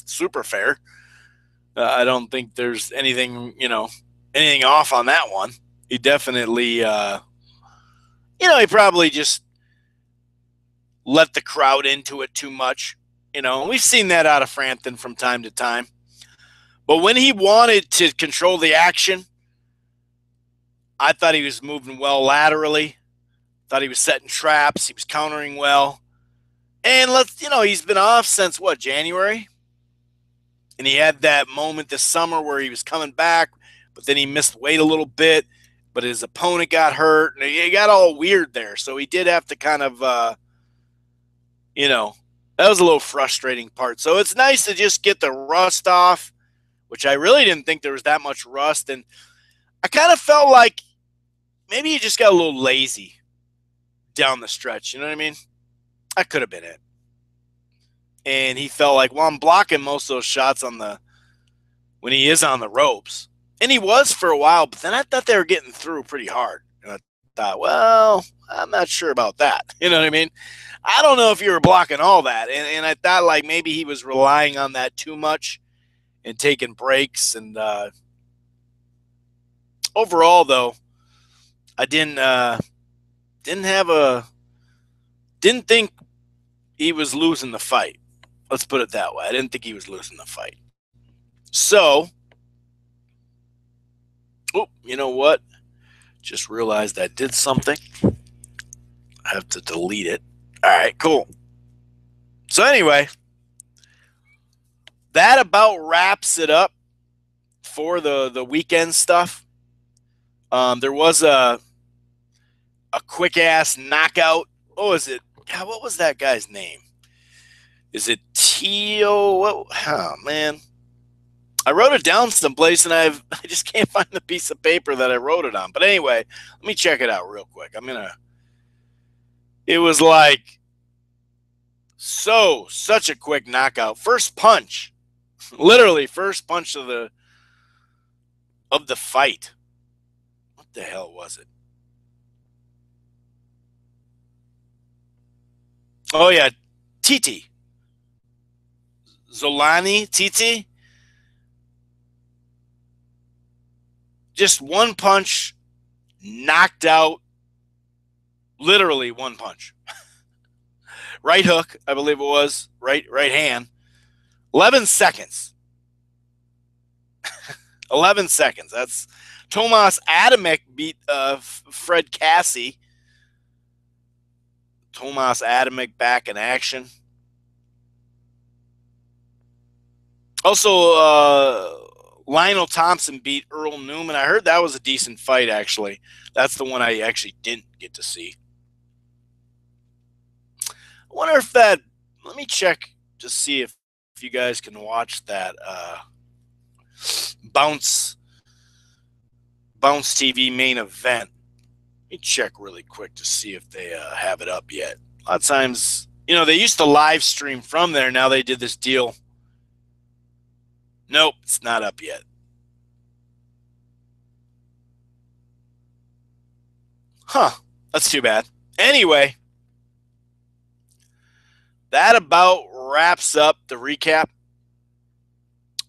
super fair. I don't think there's anything off on that one. He definitely, he probably just let the crowd into it too much. We've seen that out of Frampton from time to time. But when he wanted to control the action, I thought he was moving well laterally. Thought he was setting traps. He was countering well. And he's been off since January? And he had that moment this summer where he was coming back, but then he missed weight a little bit, but his opponent got hurt. And he got all weird there. So he did have to kind of, that was a little frustrating part. So it's nice to just get the rust off, which I really didn't think there was that much rust. And I kind of felt like maybe he just got a little lazy down the stretch. You know what I mean? That could have been it. And he felt like, I'm blocking most of those shots when he is on the ropes. And he was for a while, but then I thought they were getting through pretty hard. And I thought, I'm not sure about that. You know what I mean? I don't know if you were blocking all that. And I thought like maybe he was relying on that too much and taking breaks. And overall, though, I didn't think he was losing the fight. Let's put it that way. I didn't think he was losing the fight. So, you know what? Just realized I did something. I have to delete it. All right, cool. So anyway, that about wraps it up for the weekend stuff. There was a quick-ass knockout. Oh, is it? God, what was that guy's name? Is it Tio? Oh, man. I wrote it down someplace, and I just can't find the piece of paper that I wrote it on. But anyway, let me check it out real quick. It was like such a quick knockout. First punch. Literally first punch of the fight. What the hell was it? Oh, yeah. Titi. Zolani, Titi. Just one punch, knocked out. Literally one punch. Right hook, I believe it was. Right hand. 11 seconds. 11 seconds. That's Tomas Adamek beat Fred Cassie. Tomas Adamek back in action. Also, Lionel Thompson beat Earl Newman. I heard that was a decent fight, actually. That's the one I actually didn't get to see. I wonder if that... Let me check to see if you guys can watch that Bounce TV main event. Let me check really quick to see if they have it up yet. A lot of times They used to live stream from there. Now they did this deal. Nope, it's not up yet. Huh, that's too bad. Anyway, that about wraps up the recap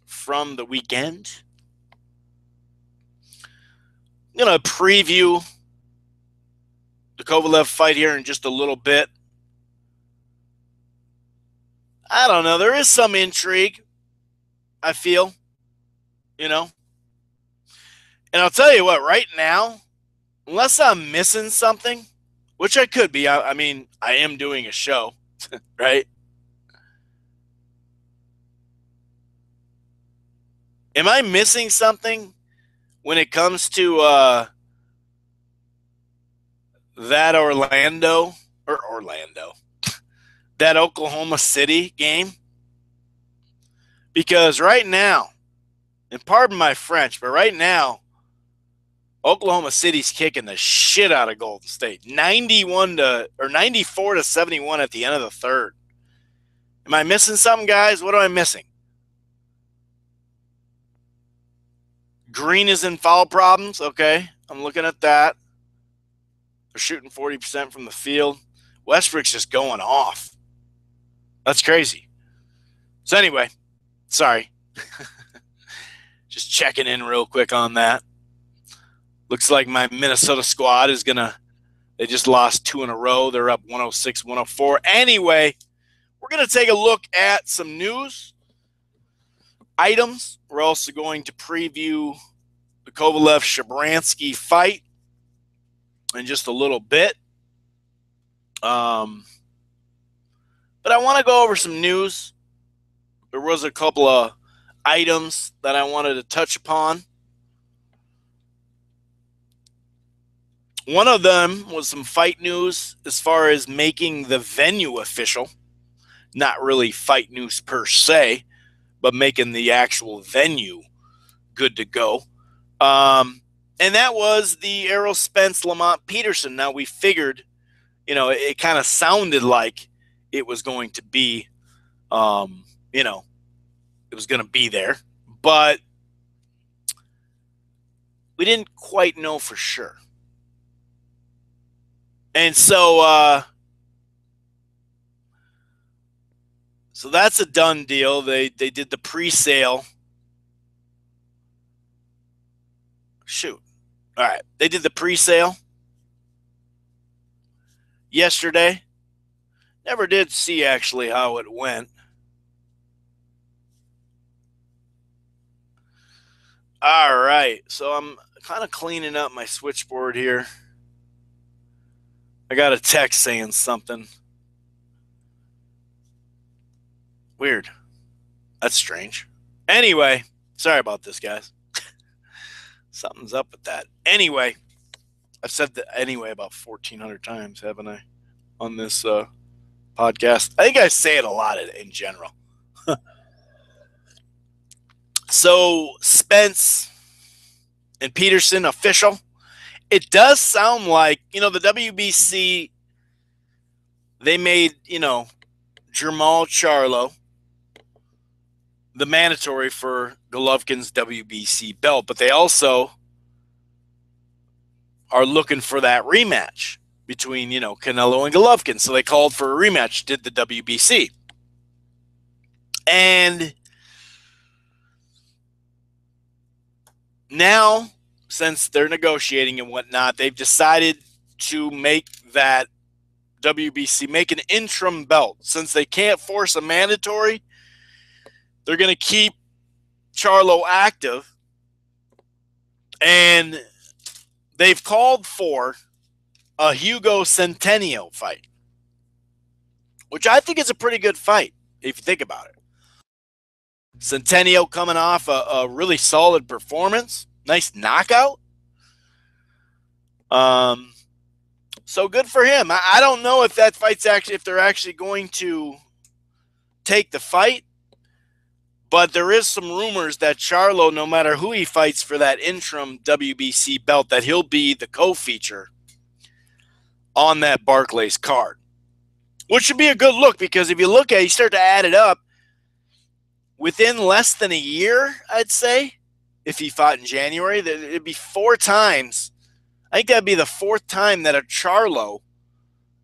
from the weekend. I'm going to preview the Kovalev fight here in just a little bit. I don't know. There is some intrigue, I feel, And I'll tell you what, right now, unless I'm missing something, which I could be. I mean, I am doing a show, right? Am I missing something when it comes to that that Oklahoma City game? Because right now, and pardon my French, but right now, Oklahoma City's kicking the shit out of Golden State. 94 to 71 at the end of the third. Am I missing something, guys? What am I missing? Green is in foul problems. Okay, I'm looking at that. They're shooting 40% from the field. Westbrook's just going off. That's crazy. So anyway, sorry. Just checking in real quick on that. Looks like my Minnesota squad is going to – they just lost 2 in a row. They're up 106-104. Anyway, we're going to take a look at some news items. We're also going to preview the Kovalev-Shabranskyy fight in just a little bit. But I want to go over some news. There was a couple of items that I wanted to touch upon. One of them was some fight news as far as making the venue official. Not really fight news per se, but making the actual venue good to go. And that was the Errol Spence Lamont Peterson. Now we figured, it kind of sounded like it was going to be, it was going to be there, but we didn't quite know for sure. And so that's a done deal. They did the pre-sale. Shoot. All right. They did the pre-sale yesterday. Never did see actually how it went. All right. So I'm kind of cleaning up my switchboard here. I got a text saying something. Weird. That's strange. Anyway, sorry about this, guys. Something's up with that. Anyway, I've said that anyway about 1,400 times, haven't I, on this podcast? I think I say it a lot in general. So, Spence and Peterson official. It does sound like, the WBC, they made, Jermall Charlo the mandatory for Golovkin's WBC belt, but they also are looking for that rematch between, Canelo and Golovkin. So they called for a rematch, did the WBC. And now, since they're negotiating and whatnot, they've decided to make that WBC, make an interim belt. Since they can't force a mandatory, they're going to keep Charlo active. And they've called for a Hugo Centennial fight, which I think is a pretty good fight, if you think about it. Centennial coming off a really solid performance. Nice knockout. So good for him. I don't know if that fight's if they're actually going to take the fight, but there is some rumors that Charlo, no matter who he fights for that interim WBC belt, that he'll be the co-feature on that Barclays card. which should be a good look because if you look at it, you start to add it up, within less than a year, I'd say, if he fought in January, it'd be 4 times. I think that'd be the 4th time that a Charlo,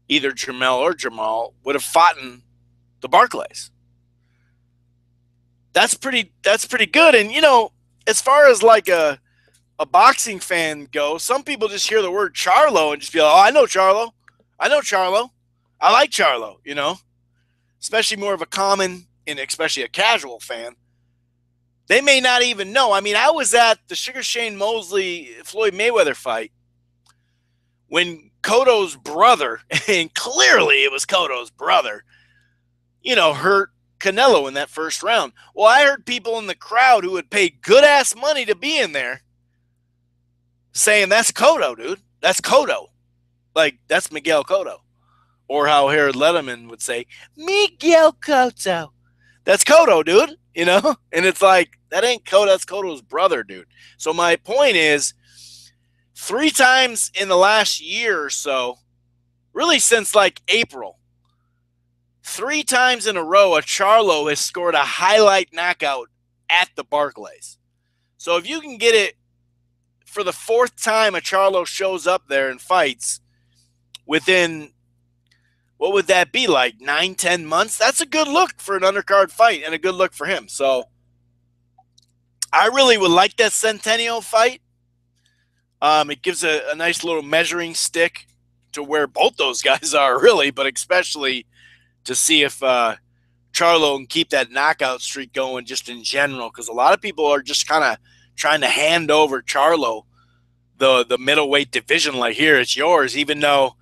either Jamel or Jamal, would have fought in the Barclays. That's pretty good. And, as far as like a boxing fan goes, some people just hear the word Charlo and just be like, oh, I know Charlo. I like Charlo, especially more of a common and especially a casual fan. They may not even know. I mean, I was at the Sugar Shane Mosley Floyd Mayweather fight when Cotto's brother, and clearly it was Cotto's brother, hurt Canelo in that first round. Well, I heard people in the crowd who would pay good-ass money to be in there saying, that's Cotto, dude. That's Cotto. Like, that's Miguel Cotto. Or how Harold Letterman would say, Miguel Cotto. That's Cotto, dude. And it's like, that ain't Cotto. That's Cotto's brother, dude. So my point is, 3 times in the last year or so, really since like April, 3 times in a row, a Charlo has scored a highlight knockout at the Barclays. So if you can get it for the 4th time a Charlo shows up there and fights within, what would that be, like 9-10 months? That's a good look for an undercard fight and a good look for him. So I really would like that Centennial fight. It gives a nice little measuring stick to where both those guys are, really, but especially to see if Charlo can keep that knockout streak going just in general, because a lot of people are just kind of trying to hand over Charlo the middleweight division like, here, it's yours, even though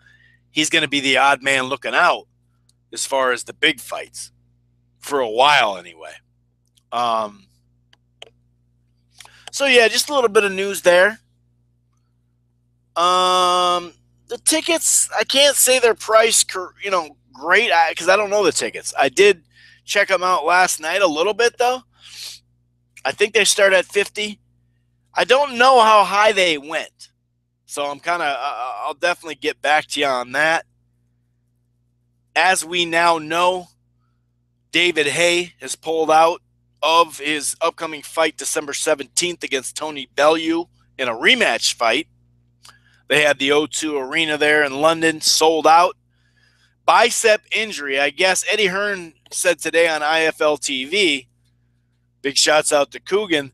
he's going to be the odd man looking out as far as the big fights for a while anyway. So, yeah, just a little bit of news there. The tickets, I can't say their price, great, because I don't know the tickets. I did check them out last night a little bit, though. I think they start at $50. I don't know how high they went, so I'm kind of, I'll definitely get back to you on that. As we now know, David Haye has pulled out of his upcoming fight December 17th against Tony Bellew in a rematch fight. They had the O2 Arena there in London, sold out. Bicep injury. I guess Eddie Hearn said today on IFL TV, big shouts out to Coogan,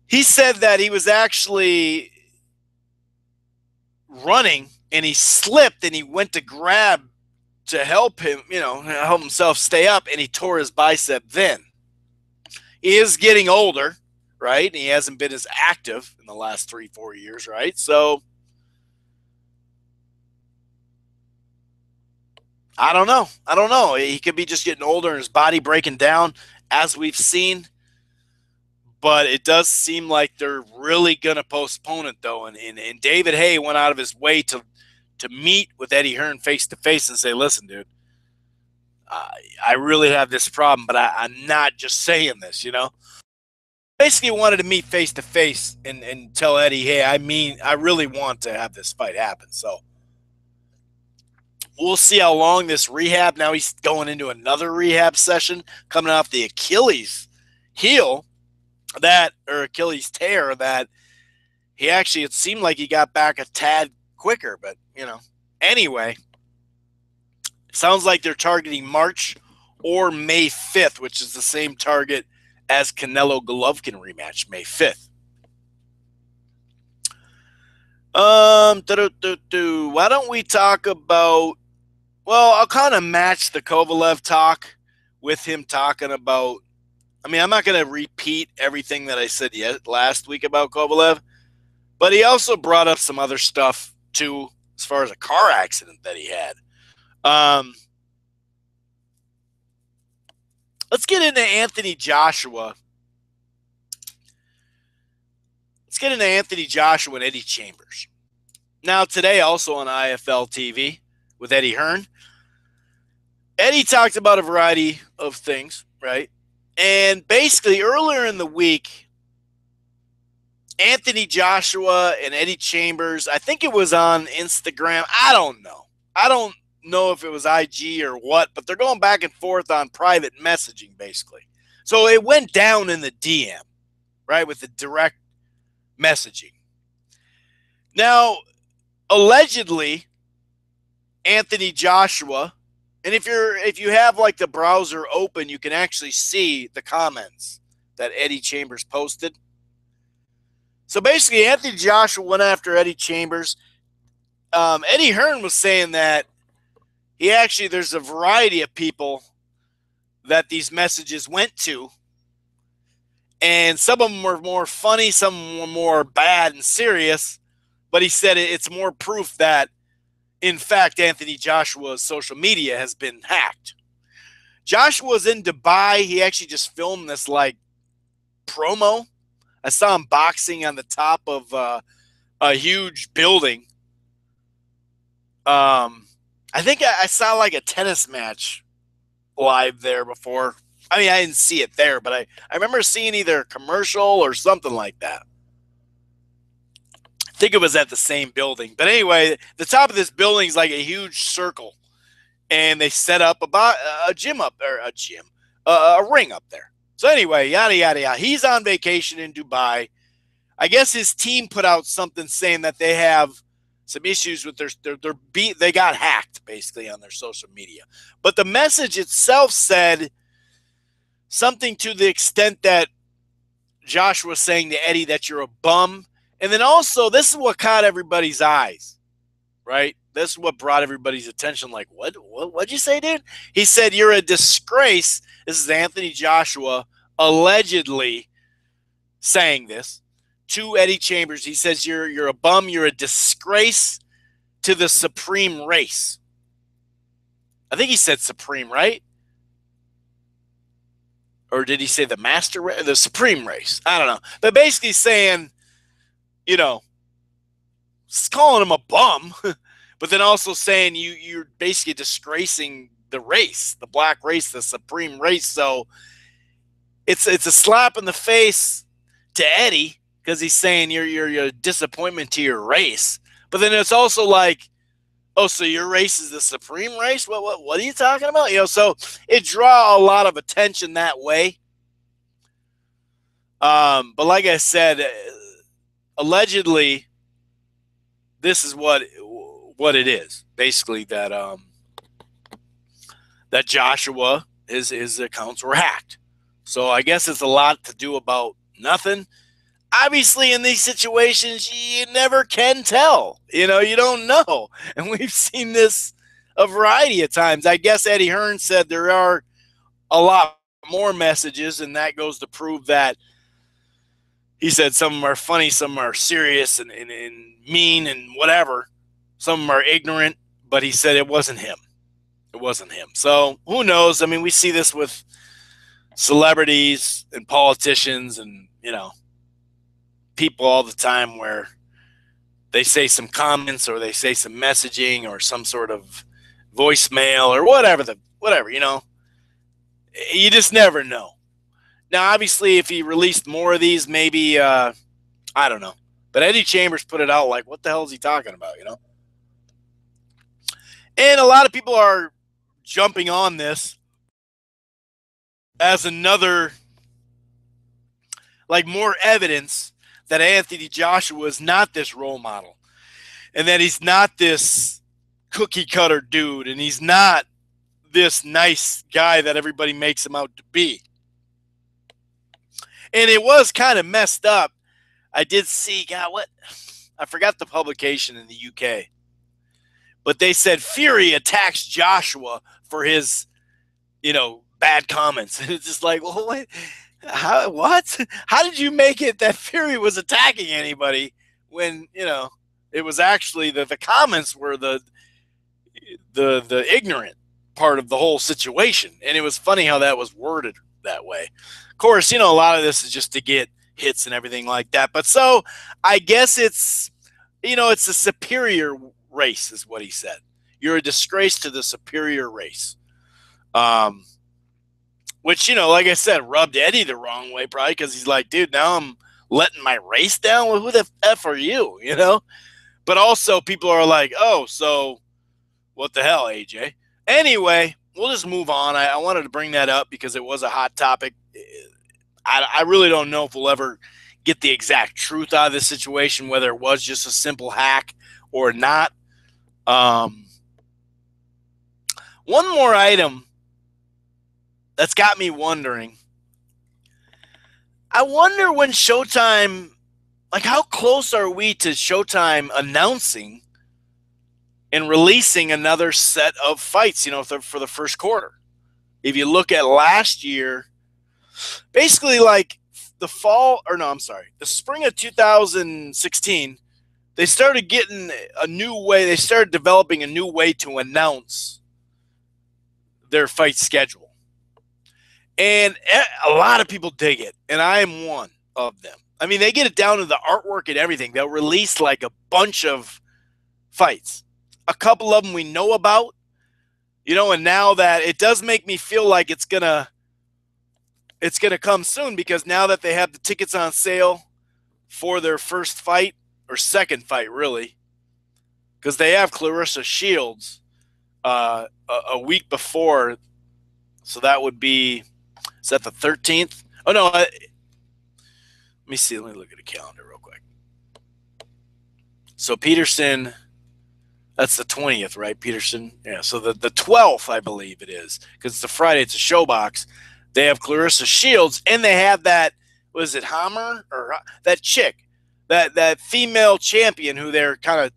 he said that he was actually running and he slipped and he went to grab to help him, help himself stay up, and he tore his bicep then. He is getting older, right? And he hasn't been as active in the last 3-4 years, right? So I don't know. He could be just getting older and his body breaking down, as we've seen. But it does seem like they're really going to postpone it, though. And David Haye went out of his way to meet with Eddie Hearn face-to-face and say, listen, dude, I really have this problem, but I'm not just saying this, Basically wanted to meet face-to-face and tell Eddie, hey, I really want to have this fight happen. So we'll see how long this rehab. Now he's going into another rehab session coming off the Achilles heel Achilles tear that he actually, it seemed like he got back a tad quicker, but anyway, sounds like they're targeting March or May 5th, which is the same target as Canelo Golovkin rematch, May 5th. Why don't we talk about, well, I'll kind of match the Kovalev talk with him talking about, I'm not going to repeat everything that I said last week about Kovalev, but he also brought up some other stuff, too, as far as a car accident that he had. Let's get into Anthony Joshua. And Eddie Chambers. Now, today, also on IFL TV with Eddie Hearn, Eddie talked about a variety of things, right? And basically, earlier in the week, Anthony Joshua and Eddie Chambers, I think it was on Instagram. I don't know. I don't know if it was IG or what, but they're going back and forth on private messaging, basically. So it went down in the DM, right, with the direct messaging. Now, allegedly, Anthony Joshua, and if you have like the browser open, you can actually see the comments that Eddie Chambers posted. So basically, Anthony Joshua went after Eddie Chambers. Eddie Hearn was saying that there's a variety of people that these messages went to, and some of them were more funny, some were more bad and serious, but he said it's more proof that, in fact, Anthony Joshua's social media has been hacked. Joshua's in Dubai. He actually just filmed this like promo. I saw him boxing on the top of a huge building. I think I saw like a tennis match live there before. I mean, I didn't see it there, but I remember seeing either a commercial or something like that. I think it was at the same building. But anyway, the top of this building is like a huge circle. And they set up a ring up there. So anyway, yada, yada, yada. He's on vacation in Dubai. I guess his team put out something saying that they have some issues with they got hacked basically on their social media. But the message itself said something to the extent that Josh was saying to Eddie that you're a bum. And then also, this is what caught everybody's eyes, right? This is what brought everybody's attention. Like, what'd you say, dude? He said, you're a disgrace. This is Anthony Joshua allegedly saying this to Eddie Chambers. He says, you're a bum. You're a disgrace to the supreme race. I think he said supreme, right? Or did he say the master race? The supreme race? I don't know. But basically saying, calling him a bum, but then also saying you're basically disgracing the race, the black race, the supreme race. So it's a slap in the face to Eddie because he's saying you're a disappointment to your race. But then it's also like, oh, so your race is the supreme race? What are you talking about? So it draw a lot of attention that way. But like I said, allegedly, this is what it is. Basically, that Joshua, his accounts were hacked. So I guess it's a lot to do about nothing. Obviously, in these situations, you never can tell. You don't know. And we've seen this a variety of times. I guess Eddie Hearn said there are a lot more messages, and that goes to prove that he said some of them are funny, some are serious and mean and whatever. Some of them are ignorant, but he said it wasn't him. It wasn't him. So who knows? I mean, we see this with celebrities and politicians and, people all the time where they say some comments or they say some messaging or some sort of voicemail or whatever, you just never know. Now, obviously, if he released more of these, maybe, I don't know. But Eddie Chambers put it out like, what the hell is he talking about, And a lot of people are jumping on this as another, like, more evidence that Anthony Joshua is not this role model and that he's not this cookie cutter dude and he's not this nice guy that everybody makes him out to be. And it was kind of messed up. I did see, I forgot the publication in the UK, but they said Fury attacks Joshua for his, bad comments. And it's just like, well, wait. What? How did you make it that Fury was attacking anybody when, it was actually the comments were the ignorant part of the whole situation. And it was funny how that was worded that way. Of course, a lot of this is just to get hits and everything like that. But so I guess it's, it's a superior race is what he said. You're a disgrace to the superior race. Which, like I said, rubbed Eddie the wrong way, probably because he's like, dude, now I'm letting my race down? Well, who the F are you, But also people are like, oh, so What the hell, AJ? Anyway, we'll just move on. I wanted to bring that up because it was a hot topic. I really don't know if we'll ever get the exact truth out of this situation, whether it was just a simple hack or not. One more item that's got me wondering. I wonder when Showtime, like how close are we to Showtime announcing and releasing another set of fights, for the first quarter? If you look at last year, basically like the spring of 2016, they started getting a new way. They started developing a new way to announce their fight schedule. And a lot of people dig it, and I am one of them. I mean, they get it down to the artwork and everything. They'll release like a bunch of fights. A couple of them we know about, and now that it does make me feel like it's gonna come soon, because now that they have the tickets on sale for their first fight, or second fight, really, because they have Clarissa Shields a week before, so that would be, is that the 13th? Oh, no, let me see. Let me look at the calendar real quick. So Peterson, that's the 20th, right, Peterson? Yeah, so the 12th, I believe it is, because it's a Friday, it's a showbox. They have Clarissa Shields, and they have that, was it Hammer? Or that chick, that female champion who they're kind of,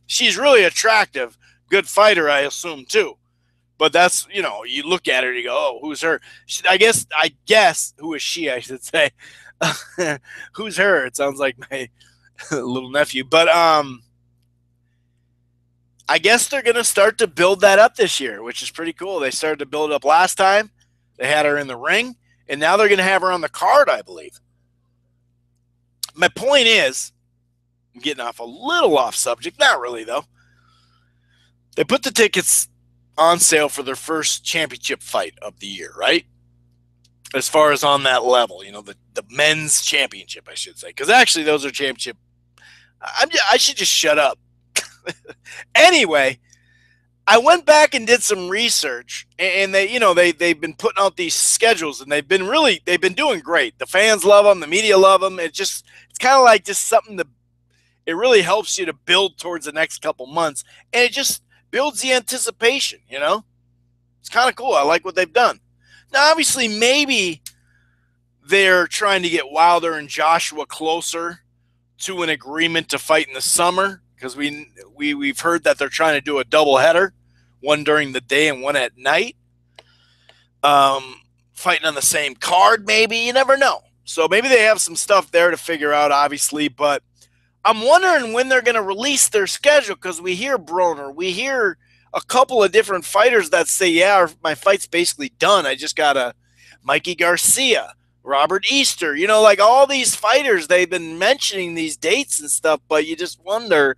she's really attractive, good fighter, I assume, too. But that's, you look at her and you go, oh, who's her? I guess, who is she, I should say. Who's her? It sounds like my little nephew. But I guess they're going to start to build that up this year, which is pretty cool. They started to build it up last time. They had her in the ring, and now they're going to have her on the card, I believe. My point is, I'm getting off a little off subject. Not really, though. They put the tickets on sale for their first championship fight of the year, right? As far as on that level, the men's championship, I should say. Because actually, those are championship. I should just shut up. Anyway, I went back and did some research, and they've been putting out these schedules, and they've been doing great. The fans love them, the media love them. It's kind of like just something it really helps you to build towards the next couple months, and it just builds the anticipation. It's kind of cool. I like what they've done. Now, obviously, maybe they're trying to get Wilder and Joshua closer to an agreement to fight in the summer, because we've heard that they're trying to do a doubleheader, one during the day and one at night. Fighting on the same card, maybe. You never know. So maybe they have some stuff there to figure out, obviously. But I'm wondering when they're going to release their schedule, because we hear Broner. We hear a couple of different fighters that say, yeah, my fight's basically done. I just got a Mikey Garcia, Robert Easter. Like all these fighters, they've been mentioning these dates and stuff, but you just wonder,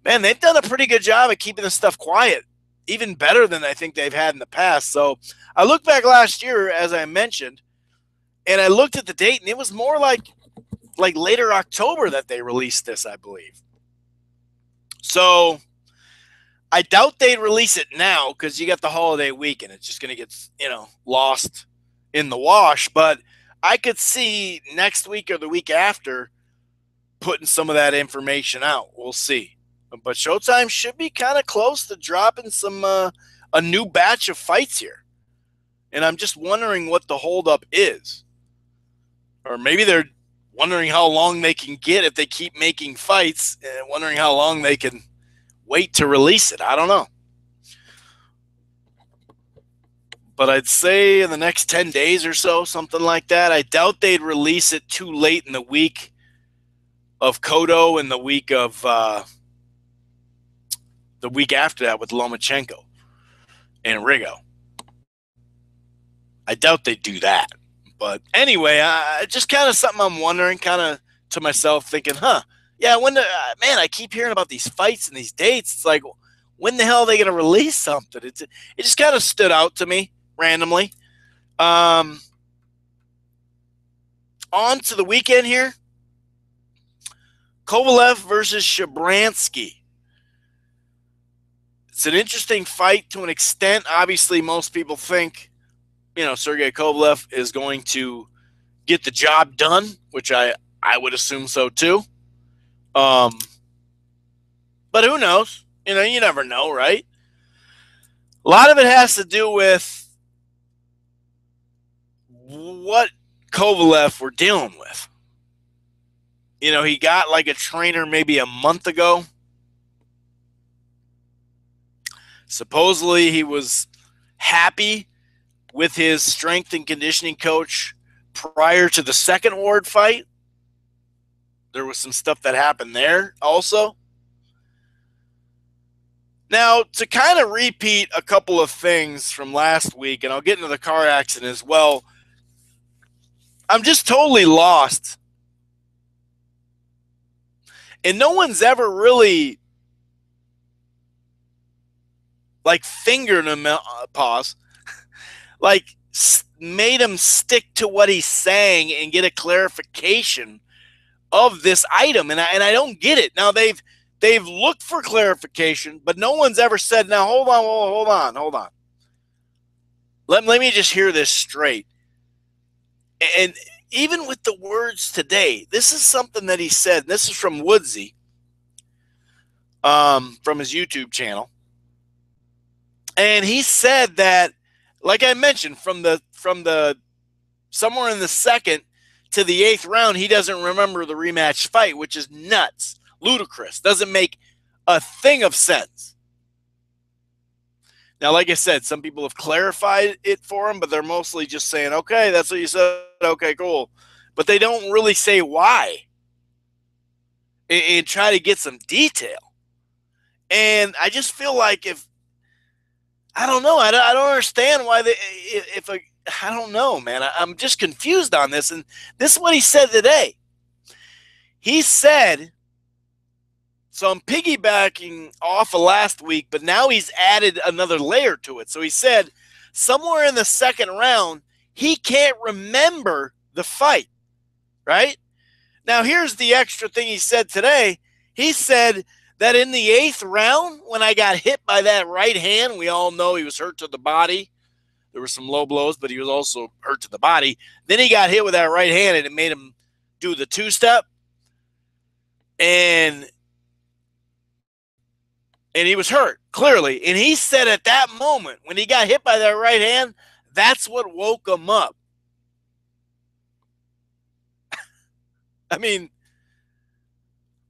man, they've done a pretty good job of keeping this stuff quiet, even better than I think they've had in the past. So I looked back last year, as I mentioned, and I looked at the date, and it was more like later October that they released this, I believe. So I doubt they'd release it now, because you got the holiday weekend. It's just going to get, lost in the wash. But I could see next week or the week after putting some of that information out. We'll see. But Showtime should be kind of close to dropping a new batch of fights here. And I'm just wondering what the holdup is. Or maybe they're wondering how long they can get if they keep making fights, and wondering how long they can wait to release it. I don't know. But I'd say in the next 10 days or so, something like that. I doubt they'd release it too late in the week of Cotto and the week of the week after that with Lomachenko and Rigo. I doubt they'd do that. But anyway, just kind of something I'm wondering, kind of to myself, thinking, yeah, man, I keep hearing about these fights and these dates. It's like, when the hell are they going to release something? It just kind of stood out to me randomly. On to the weekend here. Kovalev versus Shabranskyy. It's an interesting fight to an extent. Obviously, most people think, Sergey Kovalev is going to get the job done, which I would assume so too. But who knows? You never know, right? A lot of it has to do with what Kovalev we're dealing with. He got like a trainer maybe a month ago. Supposedly he was happy with his strength and conditioning coach prior to the second Ward fight. There was some stuff that happened there also. Now, to kind of repeat a couple of things from last week, and I'll get into the car accident as well, I'm just totally lost. And no one's ever really fingered him, made him stick to what he's saying and get a clarification of this item. And I don't get it. Now, they've looked for clarification, but no one's ever said, now, hold on. Let me just hear this straight. And even with the words today, this is something that he said. And this is from Woodsy, from his YouTube channel. And he said that, like I mentioned, from the somewhere in the second to the 8th round, he doesn't remember the rematch fight, which is nuts, ludicrous, doesn't make a thing of sense. Now, like I said, some people have clarified it for him, but they're mostly just saying, okay, that's what you said, okay, cool. But they don't really say why and try to get some detail. And I just feel like I don't know. I don't understand why I don't know, man. I'm just confused on this. And this is what he said today. He said, so I'm piggybacking off of last week, but now he's added another layer to it. So he said somewhere in the second round, he can't remember the fight, right? Now, here's the extra thing he said today. He said that in the 8th round, when I got hit by that right hand, we all know he was hurt to the body. There were some low blows, but he was also hurt to the body. Then he got hit with that right hand, and it made him do the two-step. And he was hurt, clearly. And he said at that moment, when he got hit by that right hand, that's what woke him up. I mean,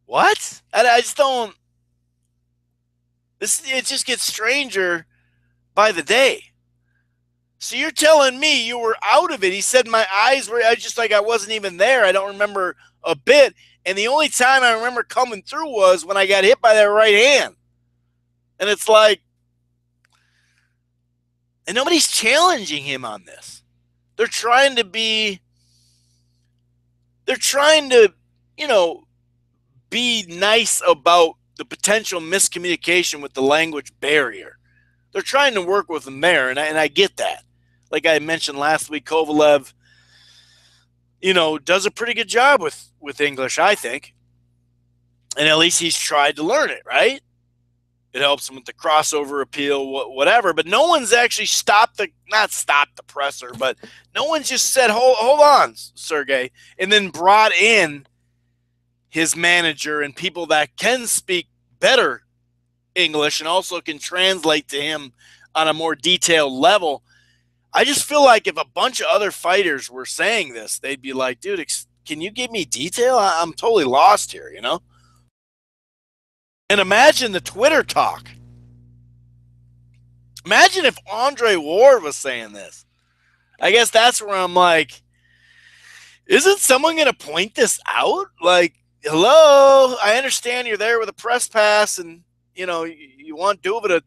what? I just don't. It just gets stranger by the day. So you're telling me you were out of it. He said my eyes were just like I wasn't even there. I don't remember a bit. And the only time I remember coming through was when I got hit by that right hand. And it's like, and nobody's challenging him on this. They're trying to, be nice about the potential miscommunication with the language barrier. They're trying to work with him there, and I get that. Like I mentioned last week, Kovalev, does a pretty good job with English, I think. And at least he's tried to learn it, right? It helps him with the crossover appeal, whatever. But no one's actually not stopped the presser, but no one's just said, hold on, Sergey, and then brought in his manager and people that can speak better English and also can translate to him on a more detailed level. I just feel like if a bunch of other fighters were saying this, they'd be like, dude, can you give me detail? I'm totally lost here, And imagine the Twitter talk. Imagine if Andre Ward was saying this. I guess that's where I'm like, isn't someone going to point this out? Like, hello, I understand you're there with a press pass and, you want Duva to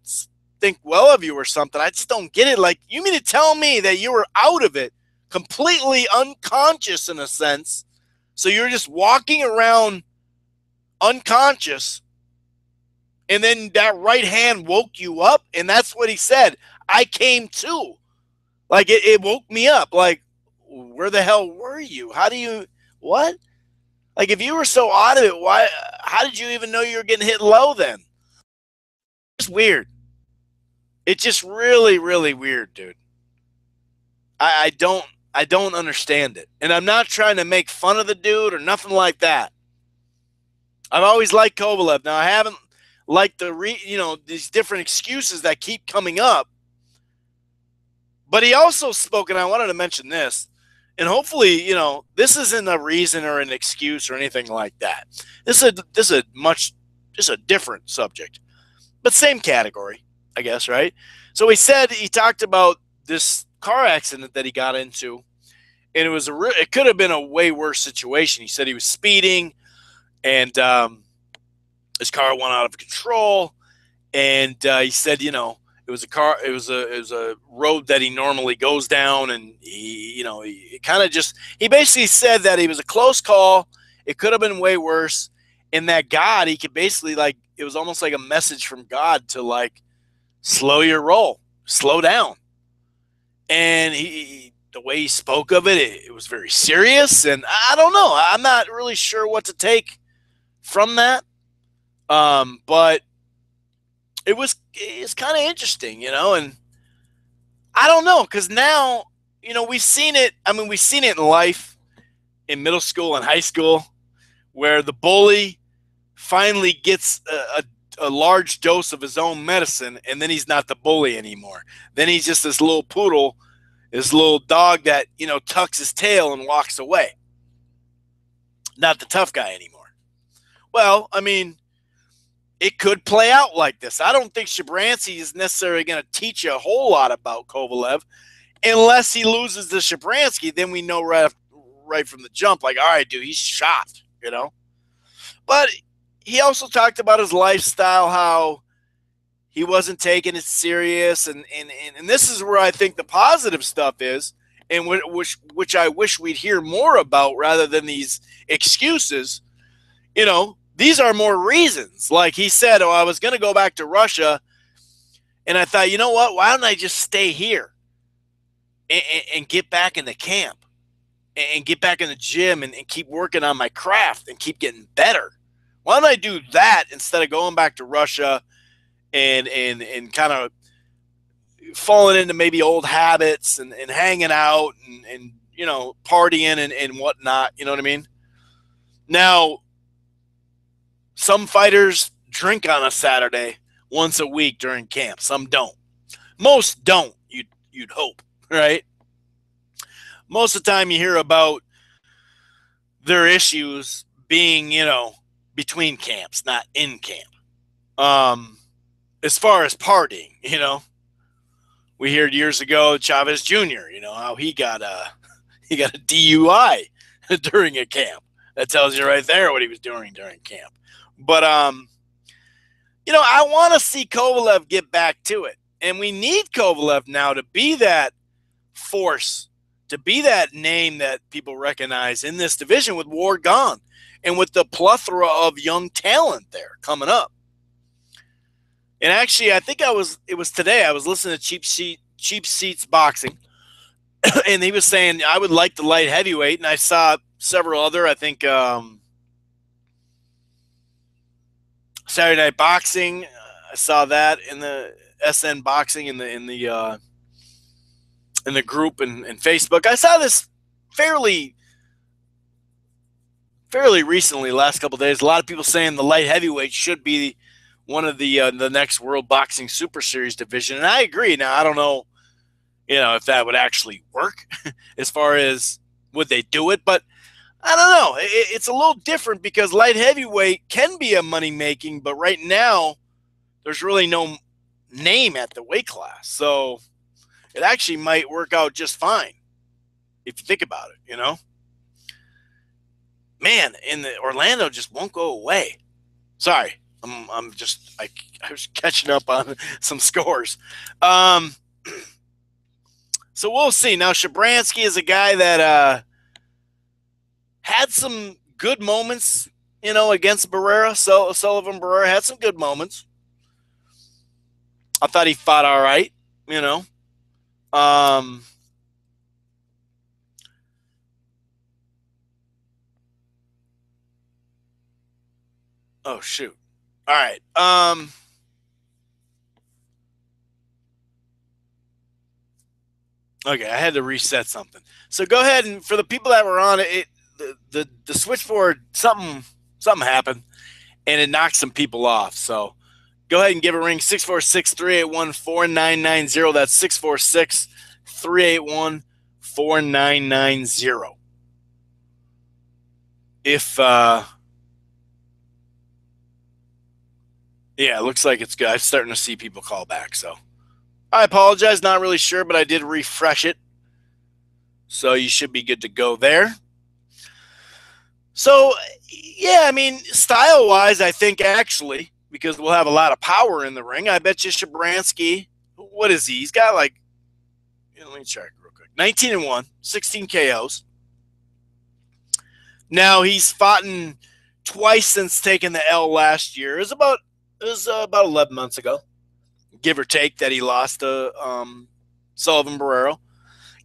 think well of you or something. I just don't get it. Like, you mean to tell me that you were out of it, completely unconscious in a sense, so you're just walking around unconscious, and then that right hand woke you up? And that's what he said. I came to. Like, it woke me up. Like, where the hell were you? What? Like, if you were so out of it, how did you even know you were getting hit low then? It's weird. It's just really, really weird, dude. I don't I don't understand it. And I'm not trying to make fun of the dude or nothing like that. I've always liked Kovalev. Now I haven't liked these different excuses that keep coming up. But he also spoke, and I wanted to mention this, and hopefully, this isn't a reason or an excuse or anything like that. This is a different subject, but same category, I guess, right? So he talked about this car accident that he got into, and it could have been a way worse situation. He said he was speeding, and his car went out of control, and he said, it was a car. It was a road that he normally goes down, and he kind of he basically said that it was a close call. It could have been way worse, and that God, he could basically it was almost like a message from God to slow your roll, slow down. And the way he spoke of it, it was very serious, and I don't know. I'm not really sure what to take from that, but it's kind of interesting, and I don't know, because now, we've seen it. I mean, we've seen it in life, in middle school and high school, where the bully finally gets a large dose of his own medicine, and then he's not the bully anymore. Then he's just this little poodle, this little dog that, tucks his tail and walks away. Not the tough guy anymore. Well, I mean, it could play out like this. I don't think Shabranskyy is necessarily going to teach you a whole lot about Kovalev unless he loses to Shabranskyy. Then we know right from the jump, all right, dude, he's shot, But he also talked about his lifestyle, how he wasn't taking it serious, and this is where I think the positive stuff is, and which I wish we'd hear more about rather than these excuses. These are more reasons. Like he said, I was going to go back to Russia, and I thought, you know what? Why don't I just stay here and get back in the camp and get back in the gym and keep working on my craft and keep getting better? Why don't I do that instead of going back to Russia and kind of falling into maybe old habits and hanging out and partying and whatnot? You know what I mean? Now, some fighters drink on a Saturday once a week during camp. Some don't. Most don't, you'd hope, right? Most of the time you hear about their issues being, between camps, not in camp. As far as partying, we heard years ago Chavez Jr., how he got a DUI during a camp. That tells you right there what he was doing during camp. But I want to see Kovalev get back to it. And we need Kovalev now to be that force, to be that name that people recognize in this division with War gone and with the plethora of young talent there coming up. And actually, I think it was today, I was listening to Cheap Seats Boxing, and he was saying, I would like the light heavyweight, and I saw several other, I think, Saturday Night Boxing. I saw that in the SN Boxing in the group and Facebook. I saw this fairly recently, last couple of days. A lot of people saying the light heavyweight should be one of the next World Boxing Super Series division, and I agree. Now I don't know, if that would actually work as far as would they do it, but I don't know. It's a little different because light heavyweight can be a money-making, but right now there's really no name at the weight class. So it actually might work out just fine if you think about it, Man, Orlando just won't go away. Sorry. I was catching up on some scores. So we'll see. Now, Shabranskyy is a guy that had some good moments, against Barrera. Sullivan Barrera had some good moments. I thought he fought all right, Oh, shoot. All right. Okay, I had to reset something. So go ahead and for the people that were on it, the switchboard something happened and it knocked some people off. So go ahead and give a ring 646-381-4990. That's 646-381-4990. If yeah, it looks like it's good. I'm starting to see people call back, so I apologize, not really sure, but I did refresh it. So you should be good to go there. So, yeah, I mean, style-wise, I think actually, because we'll have a lot of power in the ring, I bet you Shabranskyy, what is he? He's got like, let me check real quick, 19-1, 16 KOs. Now, he's fought in twice since taking the L last year. It was about 11 months ago, give or take, that he lost to Sullivan Barrero.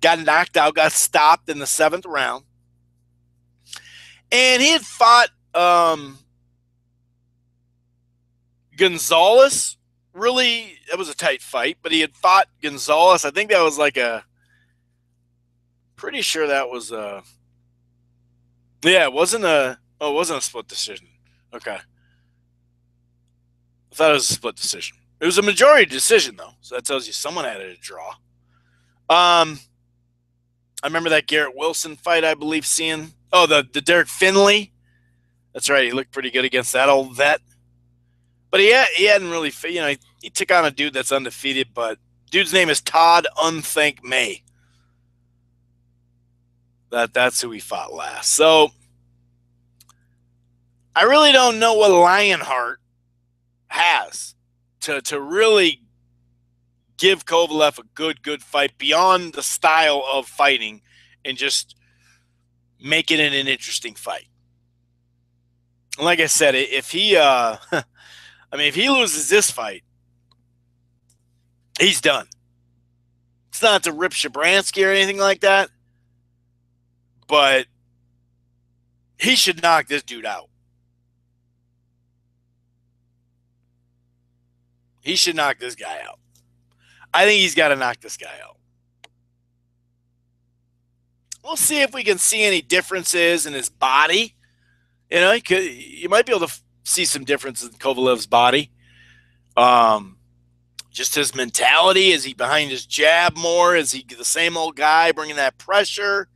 Got knocked out, got stopped in the 7th round. And he had fought Gonzalez. Really, it was a tight fight, but he had fought Gonzalez. I think that was like pretty sure that was yeah, it wasn't a split decision. Okay. I thought it was a split decision. It was a majority decision, though, so that tells you someone had it a draw. I remember that Garrett Wilson fight, I believe, seeing. Oh, the Derek Finley. That's right. He looked pretty good against that old vet. But he hadn't really, he took on a dude that's undefeated, but dude's name is Todd Unthink May. That's who he fought last. So I really don't know what Lionheart has to really give Kovalev a good fight beyond the style of fighting and just make it an interesting fight. And like I said, if he if he loses this fight, he's done. It's not to rip Shabranskyy or anything like that, but he should knock this dude out. He should knock this guy out. I think he's got to knock this guy out. We'll see if we can see any differences in his body. You might be able to see some differences in Kovalev's body. Just his mentality. Is he behind his jab more? Is he the same old guy bringing that pressure?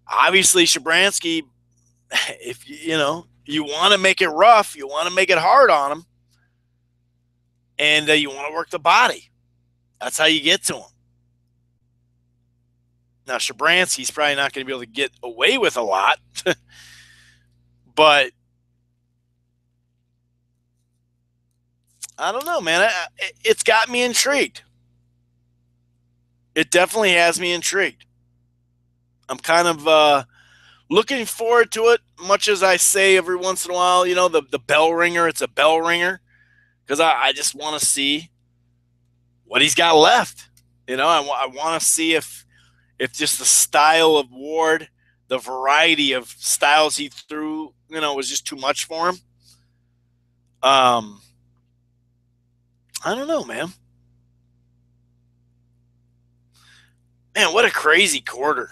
Obviously, Shabranskyy, if you want to make it rough, you want to make it hard on him, and you want to work the body. That's how you get to him. Now, Shabransky's probably not going to be able to get away with a lot, but I don't know, man. It's got me intrigued. It definitely has me intrigued. I'm kind of looking forward to it, much as I say every once in a while, the bell ringer, it's a bell ringer, because I just want to see what he's got left. I want to see if just the style of Ward, the variety of styles he threw, was just too much for him. I don't know, man. Man, what a crazy quarter.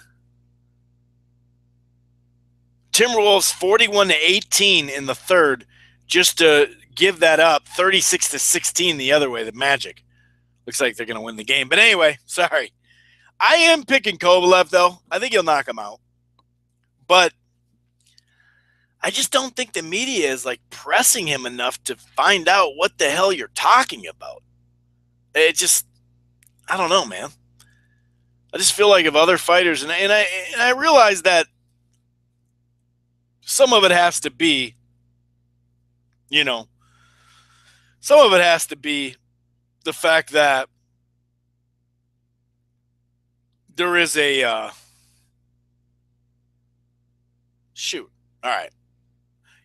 Timberwolves 41-18 in the third, just to give that up, 36-16 the other way, the Magic. Looks like they're going to win the game. But anyway, sorry. I am picking Kovalev, though. I think he'll knock him out. But I just don't think the media is, pressing him enough to find out what the hell you're talking about. It just, I don't know, man. I just feel like if other fighters, and I realize that some of it has to be, some of it has to be the fact that there is a shoot. All right.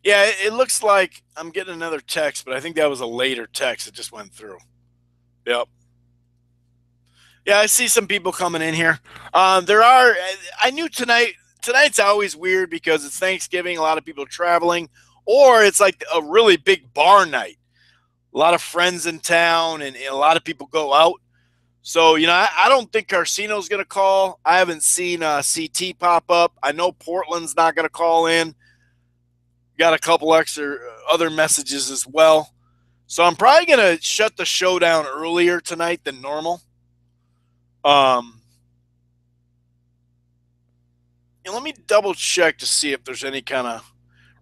Yeah, it looks like I'm getting another text, but I think that was a later text that just went through. Yep. Yeah, I see some people coming in here. I knew tonight's always weird because it's Thanksgiving, a lot of people are traveling, or it's like a really big bar night. A lot of friends in town, and a lot of people go out. So, I don't think Carcino's going to call. I haven't seen CT pop up. I know Portland's not going to call in. Got a couple extra other messages as well. So I'm probably going to shut the show down earlier tonight than normal. And let me double check to see if there's any kind of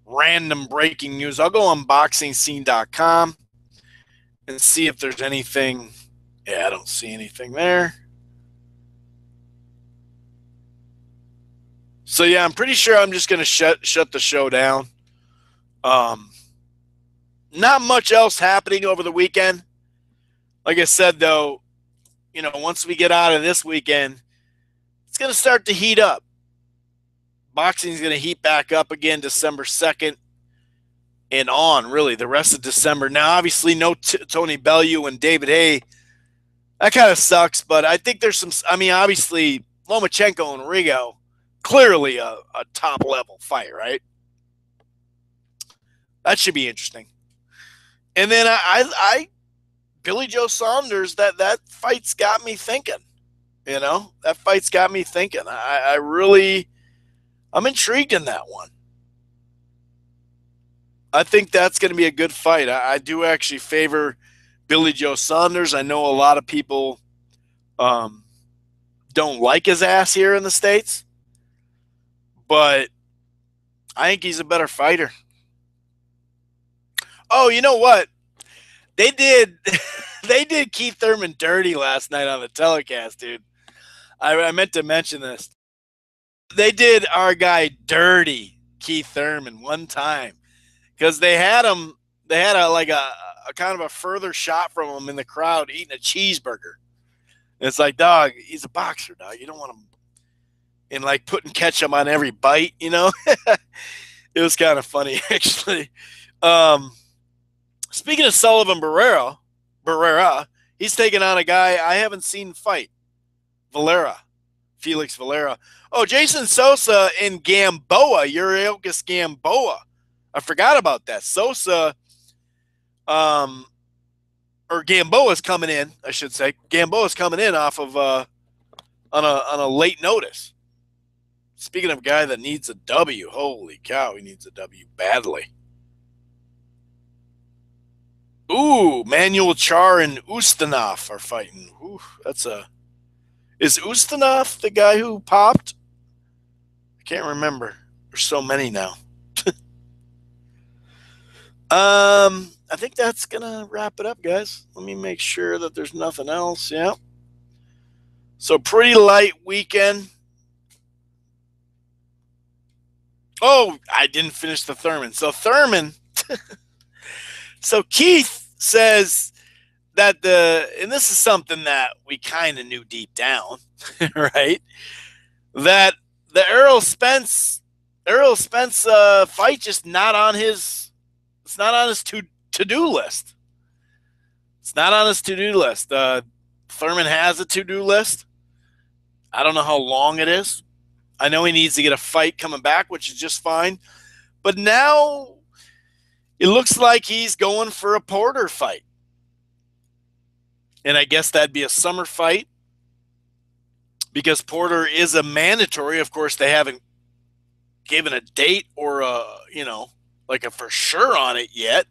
random breaking news. I'll go on boxingscene.com and see if there's anything. Yeah, I don't see anything there. So yeah, I'm pretty sure I'm just going to shut the show down. Not much else happening over the weekend. Like I said, though, once we get out of this weekend, it's going to start to heat up. Boxing is going to heat back up again December 2nd and on, really, the rest of December. Now, obviously, no Tony Bellew and David Haye. That kind of sucks, but I think there's some – obviously, Lomachenko and Rigo, clearly a top-level fight, right? That should be interesting. And then I Billy Joe Saunders, that fight's got me thinking. That fight's got me thinking. I'm intrigued in that one. I think that's going to be a good fight. I do actually favor Billy Joe Saunders. I know a lot of people don't like his ass here in the States, but I think he's a better fighter. Oh, you know what? They did Keith Thurman dirty last night on the telecast, dude. I meant to mention this. They did our guy dirty, Keith Thurman, one time. Because they had a kind of a further shot from him in the crowd eating a cheeseburger. And it's like, dog, he's a boxer, dog. You don't want him and like putting ketchup on every bite, It was kind of funny, actually. Speaking of Sullivan Barrera, he's taking on a guy I haven't seen fight. Felix Valera. Oh, Jason Sosa and Gamboa, Yuriorkis Gamboa. I forgot about that. Sosa, or Gamboa's coming in, I should say. Gamboa's coming in off of on a late notice. Speaking of a guy that needs a W, holy cow, he needs a W badly. Ooh, Manuel Char and Ustinov are fighting. Ooh, is Ustinov the guy who popped? I can't remember. There's so many now. I think that's gonna wrap it up, guys. Let me make sure that there's nothing else. Yeah. So pretty light weekend. Oh, I didn't finish the Thurman. So Thurman. So Keith says that and this is something that we kind of knew deep down, right? That the Errol Spence fight just not on his. It's not on his to-do list. It's not on his to-do list. Thurman has a to-do list. I don't know how long it is. I know he needs to get a fight coming back, which is just fine. But now it looks like he's going for a Porter fight. And I guess that'd be a summer fight because Porter is a mandatory. Of course, they haven't given a date or like a for sure on it yet.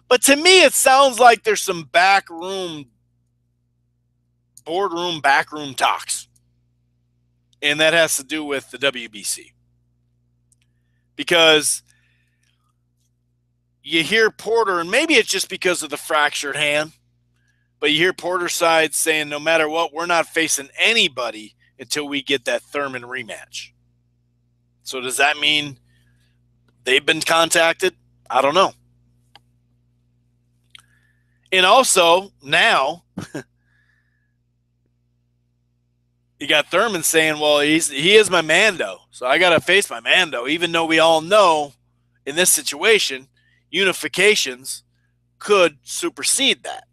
But to me, it sounds like there's some backroom talks. And that has to do with the WBC. Because you hear Porter, and maybe it's just because of the fractured hand, but you hear Porter's side saying, no matter what, we're not facing anybody until we get that Thurman rematch. So does that mean they've been contacted? I don't know. And also, now, you got Thurman saying, well, he is my Mando, so I got to face my Mando, even though we all know in this situation, unifications could supersede that.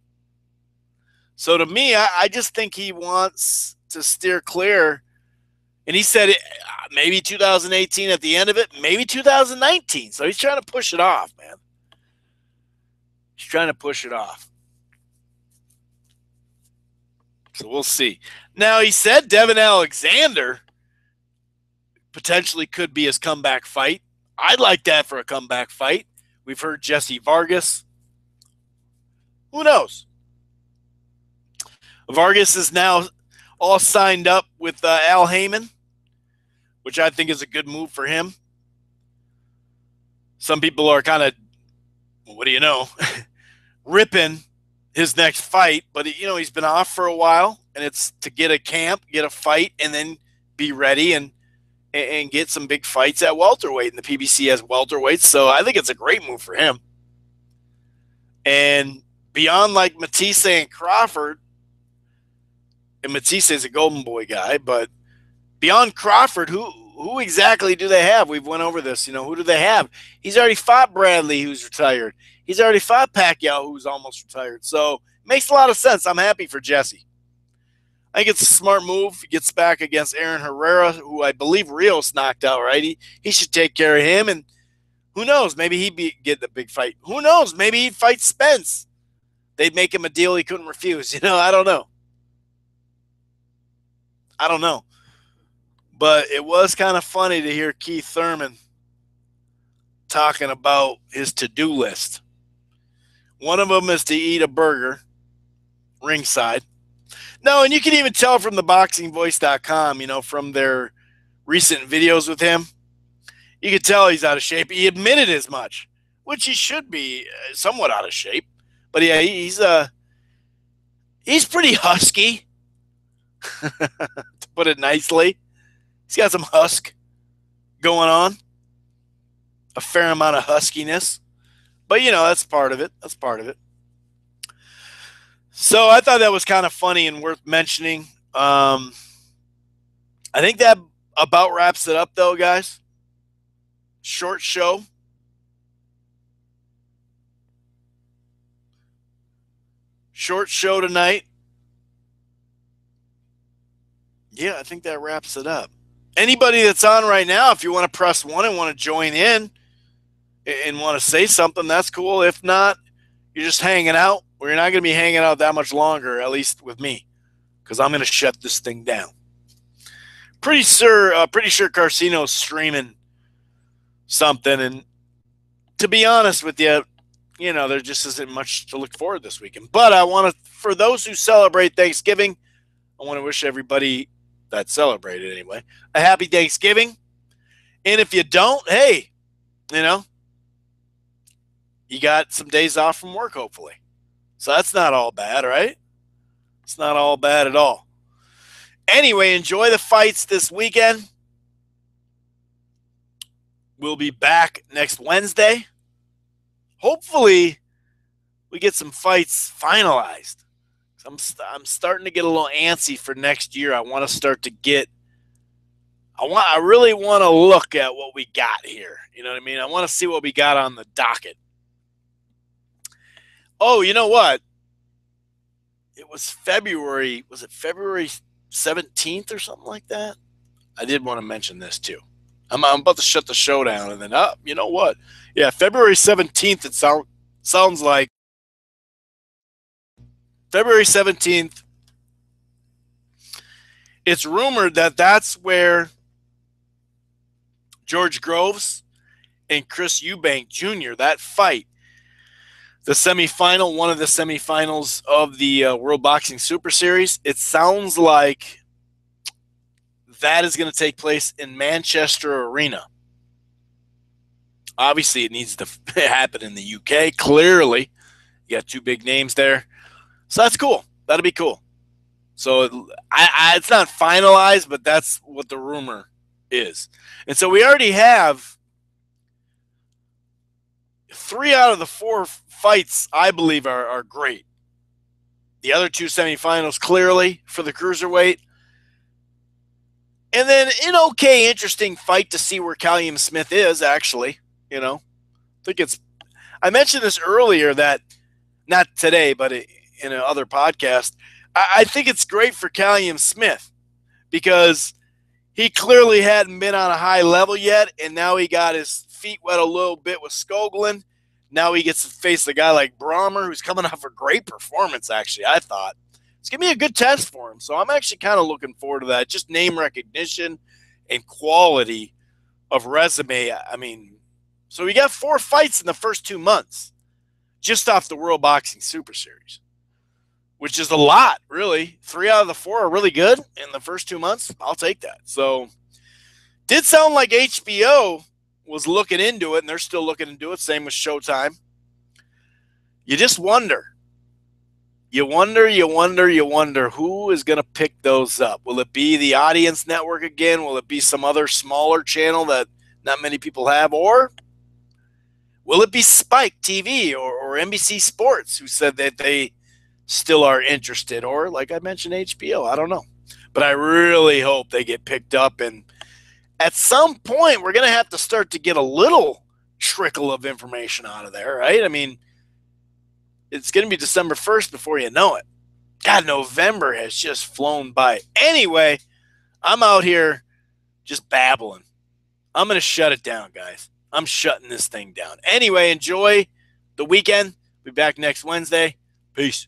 So to me, I just think he wants to steer clear. And he said maybe 2018 at the end of it, maybe 2019. So he's trying to push it off, man. He's trying to push it off. So we'll see. Now, he said Devin Alexander potentially could be his comeback fight. I'd like that for a comeback fight. We've heard Jesse Vargas. Who knows? Vargas is now all signed up with Al Heyman, which I think is a good move for him. Some people are kind of, what do you know, ripping his next fight, but he's been off for a while, and it's to get a camp, get a fight, and then be ready and get some big fights at welterweight. And the PBC has welterweights, so I think it's a great move for him. And beyond like Matisse and Crawford, and Matisse is a Golden Boy guy, but beyond Crawford, who exactly do they have? We've went over this. Who do they have? He's already fought Bradley, who's retired. He's already fought Pacquiao, who's almost retired. So it makes a lot of sense. I'm happy for Jesse. I think it's a smart move. He gets back against Aaron Herrera, who I believe Rios knocked out, right? He should take care of him. And who knows? Maybe he'd get the big fight. Who knows? Maybe he'd fight Spence. They'd make him a deal he couldn't refuse. I don't know. But it was kind of funny to hear Keith Thurman talking about his to-do list. One of them is to eat a burger ringside. No, and you can even tell from the boxingvoice.com, from their recent videos with him, you can tell he's out of shape. He admitted as much, which he should be somewhat out of shape. But yeah, he's pretty husky, to put it nicely. He's got some husk going on, a fair amount of huskiness. But, that's part of it. So I thought that was kind of funny and worth mentioning. I think that about wraps it up, though, guys. Short show. Short show tonight. Yeah, I think that wraps it up. Anybody that's on right now, if you want to press 1 and want to join in and want to say something, that's cool. If not, you're just hanging out. Well, you're not going to be hanging out that much longer, at least with me, because I'm going to shut this thing down. Pretty sure Carcino's streaming something, and to be honest with you, there just isn't much to look forward to this weekend. But for those who celebrate Thanksgiving, I want to wish everybody that celebrated anyway a happy Thanksgiving. And if you don't, hey, you got some days off from work, hopefully. So that's not all bad, right? It's not all bad at all. Anyway, enjoy the fights this weekend. We'll be back next Wednesday. Hopefully, we get some fights finalized. I'm starting to get a little antsy for next year. I want to start to get. I really want to look at what we got here. You know what I mean? I want to see what we got on the docket. Oh, you know what? It was February. Was it February 17th or something like that? I did want to mention this too. I'm about to shut the show down, and then you know what? Yeah, February 17th. It sounds like February 17th. It's rumored that that's where George Groves and Chris Eubank Jr., that fight, the semifinal, one of the semifinals of the World Boxing Super Series, it sounds like that is going to take place in Manchester Arena. Obviously, it needs to happen in the UK. Clearly, you got two big names there. So that's cool. That'll be cool. So it's not finalized, but that's what the rumor is. And so we already have 3 out of the 4 fights, I believe, are great. The other 2 semifinals, clearly, for the cruiserweight. And then an okay, interesting fight to see where Callum Smith is, actually. You know, I mentioned this earlier that, not today, but in another podcast, I think it's great for Callum Smith because he clearly hadn't been on a high level yet, and now he got his feet wet a little bit with Skoglund. Now he gets to face a guy like Brahmer, who's coming off a great performance, actually, I thought. It's going to be a good test for him. So I'm actually kind of looking forward to that. Just name recognition and quality of resume. I mean, so he got 4 fights in the first 2 months just off the World Boxing Super Series, which is a lot, really. 3 out of the 4 are really good in the first 2 months. I'll take that. So did sound like HBO was looking into it, and they're still looking into it. Same with Showtime. You just wonder. You wonder who is going to pick those up. Will it be the Audience Network again? Will it be some other smaller channel that not many people have? Or will it be Spike TV or NBC Sports, who said that they still are interested? Or, like I mentioned, HBO. I don't know. But I really hope they get picked up. And at some point, we're going to have to start to get a little trickle of information out of there, right? I mean, it's going to be December 1st before you know it. God, November has just flown by. Anyway, I'm out here just babbling. I'm going to shut it down, guys. I'm shutting this thing down. Anyway, enjoy the weekend. Be back next Wednesday. Peace.